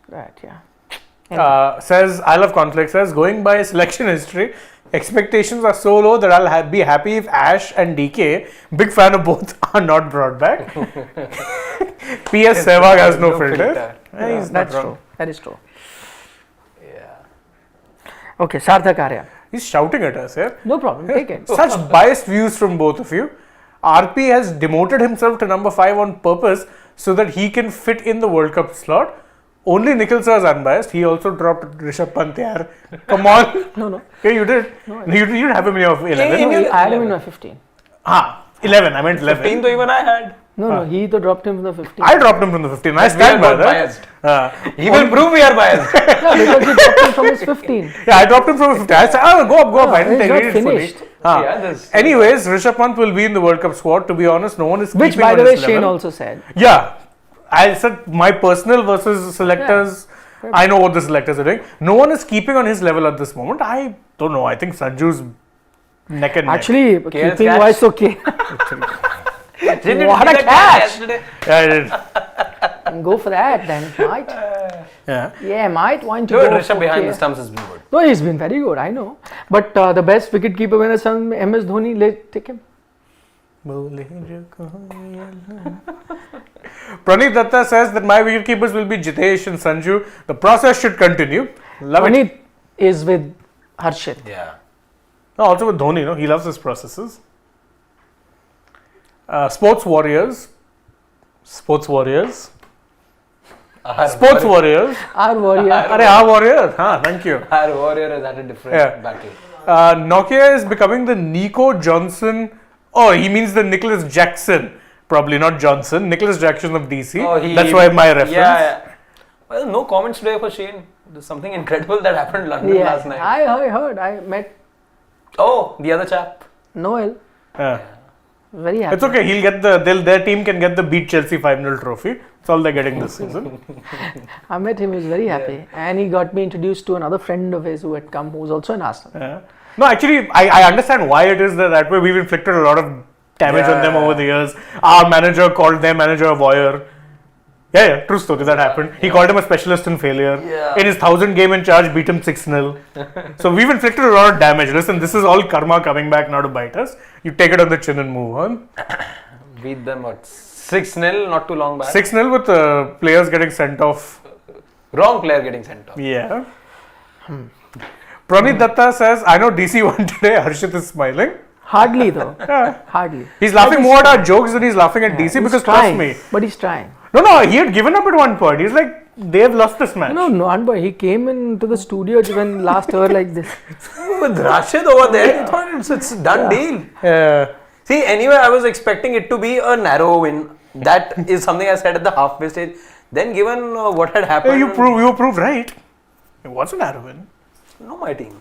Speaker 1: right, yeah.
Speaker 2: Says, I love conflict, says, going by selection history, expectations are so low that I'll be happy if Ash and DK, big fan of both, are not brought back. PS Sehwag has no filter.
Speaker 1: Yeah,
Speaker 2: He's not
Speaker 1: that's
Speaker 2: wrong.
Speaker 1: true. That is true.
Speaker 3: Yeah.
Speaker 1: Okay, Sarthak Arya.
Speaker 2: He's shouting at us, yeah?
Speaker 1: No problem. Take it.
Speaker 2: Such biased views from both of you. RP has demoted himself to number 5 on purpose so that he can fit in the World Cup slot. Only Nikhil sir is unbiased. He also dropped Rishabh Pant. Yaar. Come on.
Speaker 1: No.
Speaker 2: Yeah, you did. You didn't have him in your 11.
Speaker 1: No, I had him in my 15.
Speaker 2: 11. I meant 11.
Speaker 3: 15 to even I had.
Speaker 1: No, he dropped him from the 15.
Speaker 2: I dropped him from the 15. I stand by that.
Speaker 3: He will prove we are biased.
Speaker 1: Yeah, because he dropped him from his 15.
Speaker 2: Yeah, I dropped him from the 15. I said, oh, go up. I didn't
Speaker 1: he's
Speaker 2: read
Speaker 1: not
Speaker 2: it fully.
Speaker 1: finished.
Speaker 2: Anyways, Rishabh Pant will be in the World Cup squad. To be honest, no one is
Speaker 1: Which,
Speaker 2: keeping
Speaker 1: by
Speaker 2: on
Speaker 1: the way,
Speaker 2: his
Speaker 1: Shane
Speaker 2: level.
Speaker 1: also said.
Speaker 2: Yeah, I said my personal versus selectors.
Speaker 1: Yeah.
Speaker 2: I know what the selectors are doing. No one is keeping on his level at this moment. I don't know. I think Sanju's neck and neck.
Speaker 1: Actually,
Speaker 3: KL's
Speaker 1: keeping
Speaker 3: catch.
Speaker 1: wise, okay.
Speaker 3: Didn't
Speaker 1: What
Speaker 3: see
Speaker 1: a
Speaker 3: the
Speaker 1: catch.
Speaker 3: yesterday?
Speaker 2: Yeah, I did.
Speaker 1: Go for that then, mate.
Speaker 2: Yeah.
Speaker 1: Yeah, mate. Why don't you
Speaker 3: Good,
Speaker 1: go
Speaker 3: Rishabh
Speaker 1: for
Speaker 3: behind
Speaker 1: KL?
Speaker 3: the stumps has been good.
Speaker 1: No, he's been very good, I know. But the best wicketkeeper when son MS Dhoni, take him.
Speaker 2: Praneeth Datta says that my wicketkeepers will be Jitesh and Sanju. The process should continue. Love it.
Speaker 1: Praneeth is with Harshit.
Speaker 3: Yeah.
Speaker 2: No, also with Dhoni, he loves his processes. Sports Warriors. Sports Warriors. Sports Warriors.
Speaker 1: Our warrior.
Speaker 2: Our Warriors. Thank you.
Speaker 3: Our warrior is at a different battle.
Speaker 2: Nokia is becoming the Nico Johnson. Oh, he means the Nicholas Jackson. Probably not Johnson. Nicholas Jackson of DC. That's why my reference.
Speaker 3: Yeah. Well, no comments today for Shane. There's something incredible that happened in London last night.
Speaker 1: I heard. I met
Speaker 3: Oh, the other chap.
Speaker 1: Noel.
Speaker 2: Yeah.
Speaker 1: Very happy.
Speaker 2: It's okay. He'll get their team can get the beat Chelsea 5-0 trophy. That's all they're getting this season.
Speaker 1: I met him. He was very happy, and he got me introduced to another friend of his who had come, who's also an Arsenal.
Speaker 2: Yeah. No, actually, I understand why it is that way. We've inflicted a lot of damage on them over the years. Our manager called their manager a voyeur. Yeah, true story. That happened. He called him a specialist in failure.
Speaker 3: Yeah.
Speaker 2: In his 1000 game in charge, beat him 6-0. So we've inflicted a lot of damage. Listen, this is all karma coming back now to bite us. You take it on the chin and move on.
Speaker 3: Beat them what? 6-0 not too long back.
Speaker 2: 6-0 with players getting sent off.
Speaker 3: Wrong player getting sent off.
Speaker 2: Yeah. Praneeth Datta says, I know DC won today. Harshit is smiling.
Speaker 1: Hardly though.
Speaker 2: Yeah.
Speaker 1: Hardly.
Speaker 2: He's laughing more at our jokes than he's laughing at DC because
Speaker 1: trying,
Speaker 2: trust me.
Speaker 1: But he's trying.
Speaker 2: No, he had given up at one point. He's like, they've lost this match.
Speaker 1: No, boy. He came into the studio when last hour like this.
Speaker 3: With Rashid over there, I thought it's a done deal.
Speaker 2: Yeah.
Speaker 3: See, anyway, I was expecting it to be a narrow win. That is something I said at the halfway stage. Then, given what had happened,
Speaker 2: You were proved right. It wasn't Arvind.
Speaker 3: No, my team.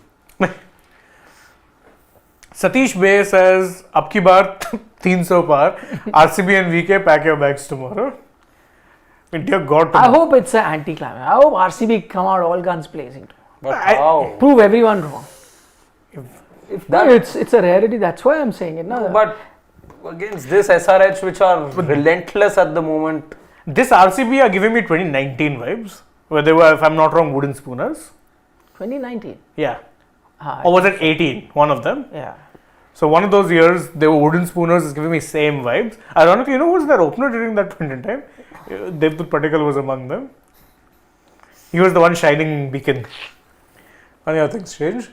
Speaker 2: Satish Bay says, "Ab ki baar 300 par. RCB and VK pack your bags tomorrow." I mean, dear God.
Speaker 1: I hope it's an anti-climax. I hope RCB come out all guns blazing.
Speaker 3: But how?
Speaker 1: Prove everyone wrong.
Speaker 3: If that,
Speaker 1: It's a rarity. That's why I'm saying it. No,
Speaker 3: but against this SRH, which are relentless at the moment.
Speaker 2: This RCB are giving me 2019 vibes, where they were, if I'm not wrong, wooden spooners.
Speaker 1: 2019.
Speaker 2: Yeah. Or was it 18? One of them.
Speaker 1: Yeah.
Speaker 2: So one of those years, they were wooden spooners is giving me same vibes. Ironically, who was their opener during that point in time? Devdutt Patikal was among them. He was the one shining beacon. Funny how things change.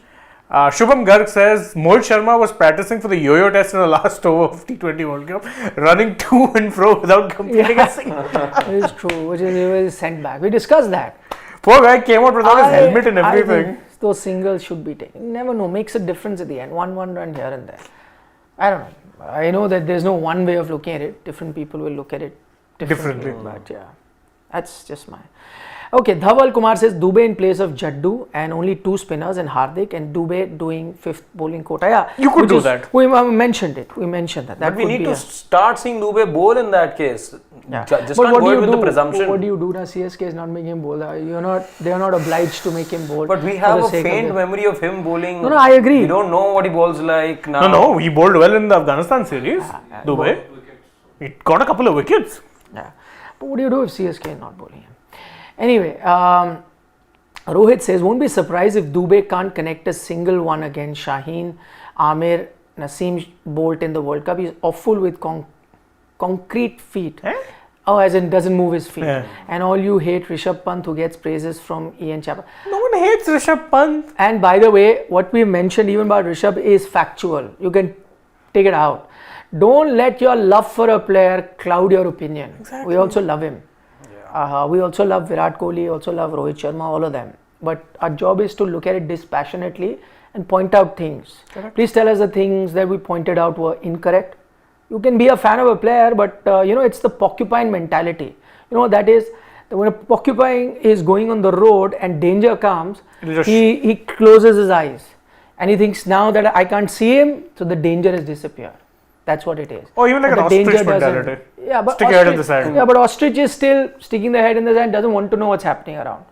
Speaker 2: Shubham Garg says, Mohit Sharma was practicing for the yo-yo test in the last over of T20 World Cup, running to and fro without completing a single.
Speaker 1: It is true, which is he was sent back. We discussed that.
Speaker 2: Poor guy came out without his helmet and
Speaker 1: I
Speaker 2: everything.
Speaker 1: think those singles should be taken. You never know, makes a difference at the end. One run here and there. I don't know. I know that there's no one way of looking at it. Different people will look at it differently. But yeah, that's just my. Okay, Dhaval Kumar says Dubey in place of Jaddu and only 2 spinners and Hardik and Dubey doing 5th bowling quota. Yeah,
Speaker 2: You could do that.
Speaker 1: We mentioned it. We mentioned that.
Speaker 3: But we need to start seeing Dubey bowl in that case.
Speaker 1: Yeah.
Speaker 3: Just
Speaker 1: But
Speaker 3: can't go in with the presumption.
Speaker 1: What do you do now? CSK is not making him bowl. They are not obliged to make him bowl.
Speaker 3: But we
Speaker 1: for
Speaker 3: have
Speaker 1: the
Speaker 3: a
Speaker 1: sake of
Speaker 3: faint
Speaker 1: it.
Speaker 3: memory of him bowling.
Speaker 1: No, I agree.
Speaker 3: We don't know what he bowls like now.
Speaker 2: No, he bowled well in the Afghanistan series. Dubey. He got a couple of wickets.
Speaker 1: Yeah. But what do you do if CSK is not bowling him? Anyway, Rohit says, won't be surprised if Dubey can't connect a single one against Shaheen, Amir, Naseem Bolt in the World Cup. He's awful with concrete feet. Oh, as in doesn't move his feet.
Speaker 2: Yeah.
Speaker 1: And all you hate Rishabh Pant who gets praises from Ian Chappell.
Speaker 2: No one hates Rishabh Pant.
Speaker 1: And by the way, what we mentioned even about Rishabh is factual. You can take it out. Don't let your love for a player cloud your opinion.
Speaker 2: Exactly.
Speaker 1: We also love him. We also love Virat Kohli, also love Rohit Sharma, all of them. But our job is to look at it dispassionately and point out things. Correct. Please tell us the things that we pointed out were incorrect. You can be a fan of a player, but it's the porcupine mentality. That is, when a porcupine is going on the road and danger comes, he closes his eyes and he thinks, now that I can't see him, so the danger has disappeared. That's what it is.
Speaker 2: Or even like an ostrich mentality.
Speaker 1: Yeah, but
Speaker 2: stick your head in the sand.
Speaker 1: Yeah, but ostrich is still sticking the head in the sand, doesn't want to know what's happening around.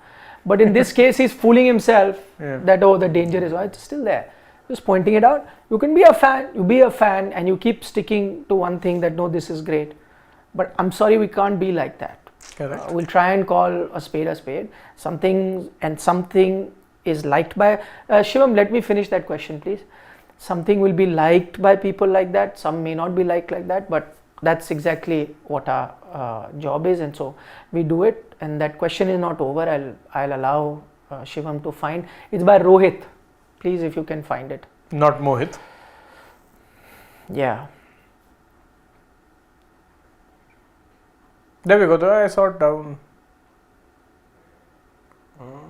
Speaker 1: But in this case, he's fooling himself that, the danger is, it's still there. Just pointing it out. You can be a fan, and you keep sticking to one thing that, no, this is great. But I'm sorry, we can't be like that.
Speaker 2: Correct.
Speaker 1: We'll try and call a spade. Something is liked by... Shivam, let me finish that question, please. Something will be liked by people like that. Some may not be liked like that, but that's exactly what our job is, and so we do it. And that question is not over. I'll allow Shivam to find. It's by Rohit. Please, if you can find it.
Speaker 2: Not Mohit.
Speaker 1: Yeah.
Speaker 2: There we go. I saw it down.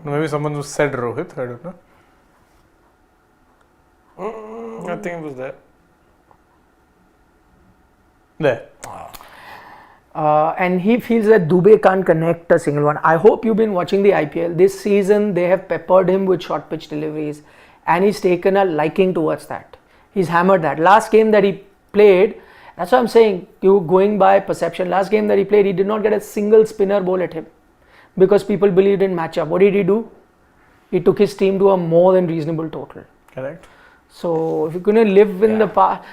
Speaker 2: Maybe someone who said Rohit. I don't know. I think it was there. There.
Speaker 1: And he feels that Dubey can't connect a single one. I hope you've been watching the IPL. This season, they have peppered him with short pitch deliveries, and he's taken a liking towards that. He's hammered that. Last game that he played, that's what I'm saying, you going by perception. Last game that he played, he did not get a single spinner ball at him because people believed in matchup. What did he do? He took his team to a more than reasonable total.
Speaker 2: Correct.
Speaker 1: So if you're going to live in the past,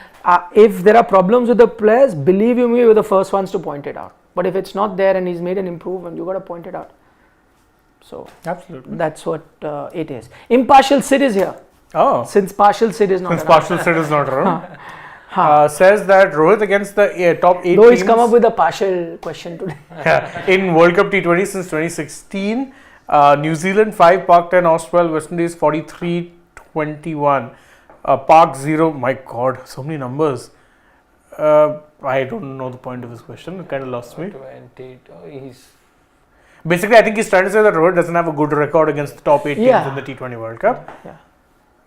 Speaker 1: if there are problems with the players, believe you me, we're the first ones to point it out. But if it's not there and he's made an improvement, you got to point it out. So
Speaker 2: absolutely,
Speaker 1: that's what it is. Impartial Sid is here.
Speaker 2: Oh,
Speaker 1: since partial Sid is not around.
Speaker 2: Partial Sid is not around. Says that Rohit against the top 8
Speaker 1: Though
Speaker 2: teams.
Speaker 1: he's come up with a partial question today.
Speaker 2: In World Cup T20 since 2016, New Zealand 5, Pak 10, Australia, West Indies 43-21. Park 0, my god, so many numbers. I don't know the point of this question, it kind of lost me. Basically, I think he's trying to say that Rohit doesn't have a good record against the top 8 teams in the T20 World Cup.
Speaker 1: Yeah.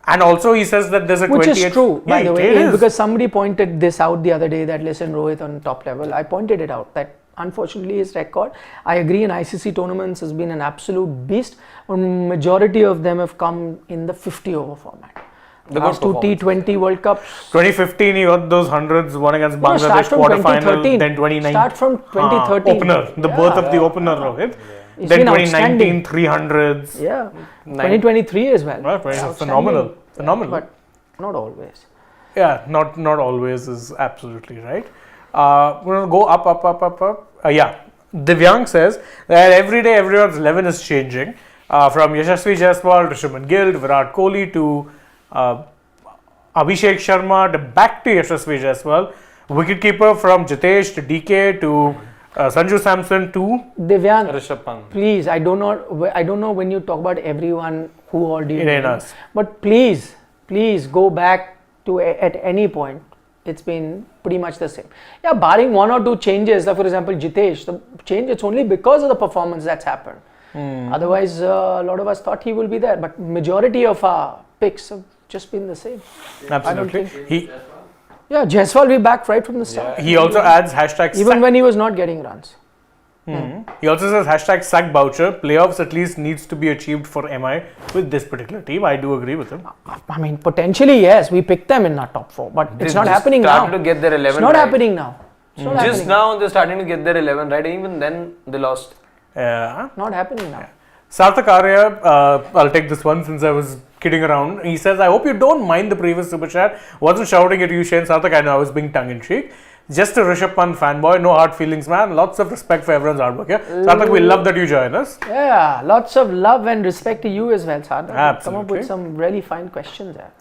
Speaker 2: And also he says that there's a 28...
Speaker 1: Which is true, by the way,
Speaker 2: is.
Speaker 1: because somebody pointed this out the other day that, listen, Rohit on top level, I pointed it out, that unfortunately his record, I agree, in ICC tournaments has been an absolute beast, but majority of them have come in the 50 over format. The last 2 T20 World Cups.
Speaker 2: 2015 he got those hundreds, one against Bangladesh quarterfinal, then 2019.
Speaker 1: Start from 2013.
Speaker 2: Opener, the birth of the opener Rohit.
Speaker 1: It's
Speaker 2: then 2019 300s.
Speaker 1: Yeah, 2023 as well.
Speaker 2: Phenomenal.
Speaker 1: But not always.
Speaker 2: Yeah, not always is absolutely right. We're going to go up. Divyang says that every day everyone's 11 is changing. From Yashasvi Jaiswal to Shubman Gill to Virat Kohli to Abhishek Sharma to back to Yashasvi Jaiswal. Wicketkeeper from Jitesh to DK to Sanju Samson to
Speaker 1: Divyang,
Speaker 3: Rishabh Pant.
Speaker 1: Please, I don't know when you talk about everyone who all do you name,
Speaker 2: us.
Speaker 1: But please go back to at any point. It's been pretty much the same. Yeah, barring 1 or 2 changes, like for example Jitesh, the change, it's only because of the performance that's happened. Otherwise, a lot of us thought he will be there, but majority of our picks have just been the same.
Speaker 2: Absolutely.
Speaker 1: Jaiswal will be back right from the start.
Speaker 2: He also adds hashtag
Speaker 1: even when he was not getting runs.
Speaker 2: He also says hashtag sack Boucher. Playoffs at least needs to be achieved for MI with this particular team. I do agree with him.
Speaker 1: I mean, potentially yes, we picked them in our top 4, but it's not happening now.
Speaker 3: To get their 11
Speaker 1: it's not happening now.
Speaker 3: Just now they're starting to get their 11 right. Even then they lost.
Speaker 1: Not happening now.
Speaker 2: Sarthak Arya, I'll take this one since I was kidding around. He says, I hope you don't mind the previous super chat. Wasn't shouting at you, Shane Sarthak. I know I was being tongue in cheek. Just a Rishabh Pant fanboy, no hard feelings, man. Lots of respect for everyone's hard work. Yeah? Sarthak, we love that you join us.
Speaker 1: Yeah, lots of love and respect to you as well, Sarthak.
Speaker 2: Absolutely.
Speaker 1: Come up with some really fine questions there.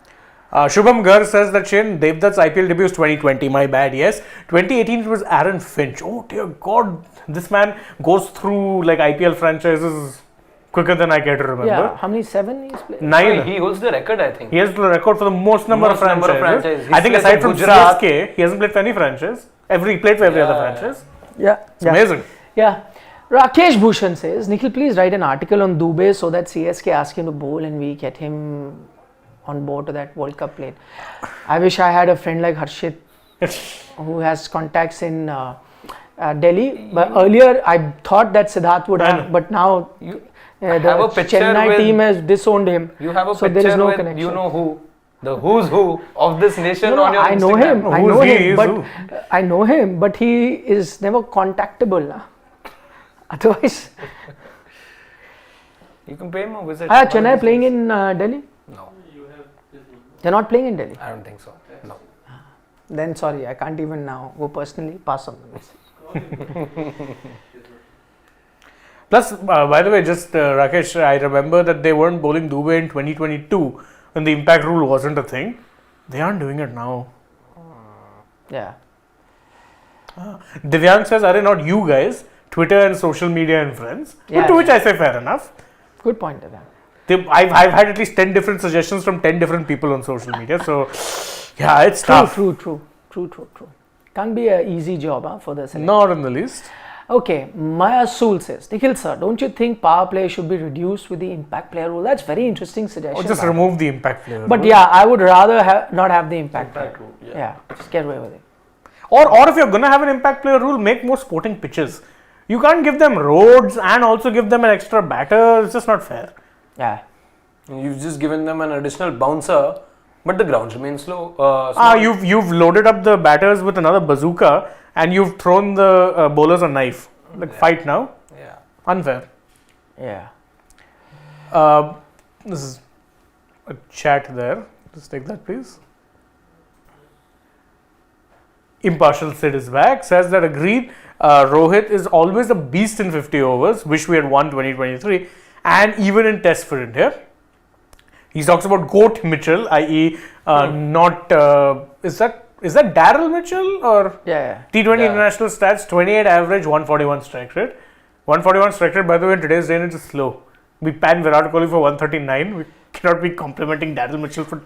Speaker 2: Shubham Gar says that Shane, Devdutt's IPL debut is 2020. My bad, yes. 2018 it was Aaron Finch. Oh dear God, this man goes through like IPL franchises quicker than I care to remember.
Speaker 1: Yeah, how many? 7 he's played?
Speaker 2: 9.
Speaker 3: He holds the record, I think.
Speaker 2: He has the record for the most number of franchises. I think aside from
Speaker 3: Gujarat,
Speaker 2: CSK, he hasn't played for any franchise. He played for every other franchise. It's amazing.
Speaker 1: Yeah. Rakesh Bhushan says, Nikhil, please write an article on Dubey so that CSK ask him to bowl and we get him on board to that World Cup plane. I wish I had a friend like Harshit who has contacts in Delhi. But earlier I thought that Siddharth would have, but now the
Speaker 3: have a picture
Speaker 1: Chennai
Speaker 3: with-
Speaker 1: team has disowned him.
Speaker 3: You have a
Speaker 1: so
Speaker 3: picture
Speaker 1: there is no
Speaker 3: with
Speaker 1: connection.
Speaker 3: you know who, the who's who of this nation
Speaker 1: No,
Speaker 3: on your
Speaker 1: I know
Speaker 3: Instagram.
Speaker 1: him. I
Speaker 2: Who's
Speaker 1: know
Speaker 2: he?
Speaker 1: him,
Speaker 2: Is
Speaker 1: but
Speaker 2: who?
Speaker 1: I know him, but he is never contactable. Na? Otherwise,
Speaker 3: You can pay him a visit.
Speaker 1: Chennai playing in Delhi?
Speaker 3: No,
Speaker 1: They're not playing in Delhi.
Speaker 3: I don't think so. No.
Speaker 1: Then sorry, I can't even now go personally pass on this.
Speaker 2: Plus, by the way, just Rakesh, I remember that they weren't bowling Dubey in 2022 when the impact rule wasn't a thing. They aren't doing it now.
Speaker 1: Yeah.
Speaker 2: Divyang says, are not you guys, Twitter and social media and friends?
Speaker 1: Yeah.
Speaker 2: To which I say fair enough.
Speaker 1: Good point, Devang.
Speaker 2: I've had at least 10 different suggestions from 10 different people on social media. So, yeah, it's tough.
Speaker 1: True. Can't be an easy job for the selection.
Speaker 2: Not in the least.
Speaker 1: Okay, Maya Sool says, Nikhil sir, don't you think power play should be reduced with the impact player rule? That's very interesting suggestion.
Speaker 2: Or just remove the impact player.
Speaker 1: But
Speaker 2: rule.
Speaker 1: yeah, I would rather not have the impact player rule. Yeah, just get away with it.
Speaker 2: Or if you're going to have an impact player rule, make more sporting pitches. You can't give them roads and also give them an extra batter. It's just not fair.
Speaker 1: Yeah.
Speaker 3: You've just given them an additional bouncer, but the grounds remain slow.
Speaker 2: You've loaded up the batters with another bazooka and you've thrown the bowlers a knife. Like fight now.
Speaker 3: Yeah.
Speaker 2: Unfair.
Speaker 1: Yeah.
Speaker 2: This is a chat there. Just take that, please. Impartial Sid is back. Says that agreed. Rohit is always a beast in 50 overs. Wish we had won 2023. And even in Test for India. He talks about Goat Mitchell, i.e., not. Is that Daryl Mitchell or
Speaker 1: Yeah.
Speaker 2: T20
Speaker 3: Yeah.
Speaker 2: international stats? 28 average, 141 strike rate. 141 strike rate, by the way, in today's day and age is slow. We pan Virat Kohli for 139. We cannot be complimenting Daryl Mitchell for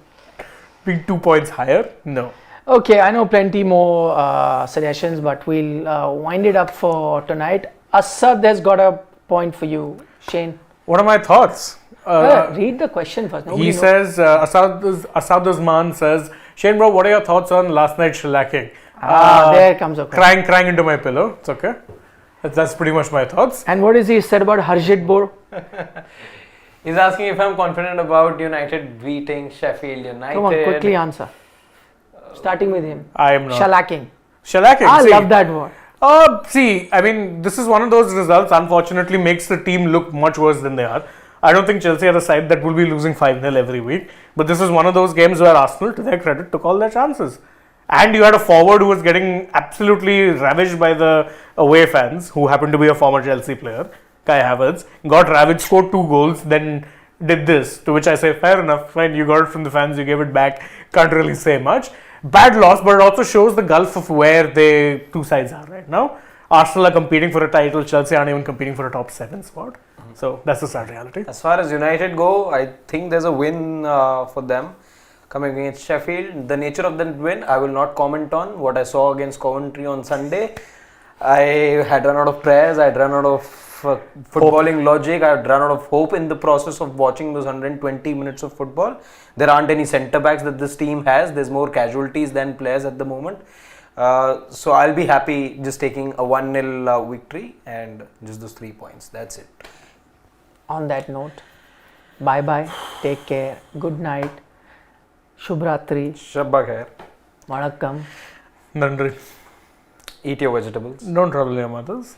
Speaker 2: being 2 points higher. No.
Speaker 1: Okay, I know plenty more suggestions, but we'll wind it up for tonight. Asad has got a point for you, Shane.
Speaker 2: What are my thoughts?
Speaker 1: Read the question first. Nobody
Speaker 2: He
Speaker 1: knows.
Speaker 2: says, Asad Usman says, Shane bro, what are your thoughts on last night's shellacking?
Speaker 1: There comes a question.
Speaker 2: Crying into my pillow. It's okay. That's pretty much my thoughts.
Speaker 1: And what is he said about Harjit Bor?
Speaker 3: He's asking if I'm confident about United beating Sheffield United.
Speaker 1: Come on, quickly answer. Starting with him.
Speaker 2: I am not.
Speaker 1: Shellacking.
Speaker 2: Shellacking.
Speaker 1: I
Speaker 2: see.
Speaker 1: love that word.
Speaker 2: See, I mean, this is one of those results, unfortunately, makes the team look much worse than they are. I don't think Chelsea are a side that will be losing 5-0 every week. But this is one of those games where Arsenal, to their credit, took all their chances. And you had a forward who was getting absolutely ravaged by the away fans, who happened to be a former Chelsea player, Kai Havertz. Got ravaged, scored 2 goals, then did this. To which I say, fair enough, fine, you got it from the fans, you gave it back, can't really say much. Bad loss, but it also shows the gulf of where the two sides are right now. Arsenal are competing for a title, Chelsea aren't even competing for a top 7 spot. So that's the sad reality.
Speaker 3: As far as United go, I think there's a win for them coming against Sheffield. The nature of the win, I will not comment on. What I saw against Coventry on Sunday, I had run out of prayers, I had run out of footballing logic, I had run out of hope in the process of watching those 120 minutes of football. There aren't any centre backs that this team has. There's more casualties than players at the moment. So I'll be happy just taking a 1-0 victory and just those 3 points. That's it.
Speaker 1: On that note, bye-bye, take care, good night, Shubhratri,
Speaker 3: Shabba khair.
Speaker 1: Vanakkam.
Speaker 2: Nandri.
Speaker 3: Eat your vegetables.
Speaker 2: Don't trouble your mothers.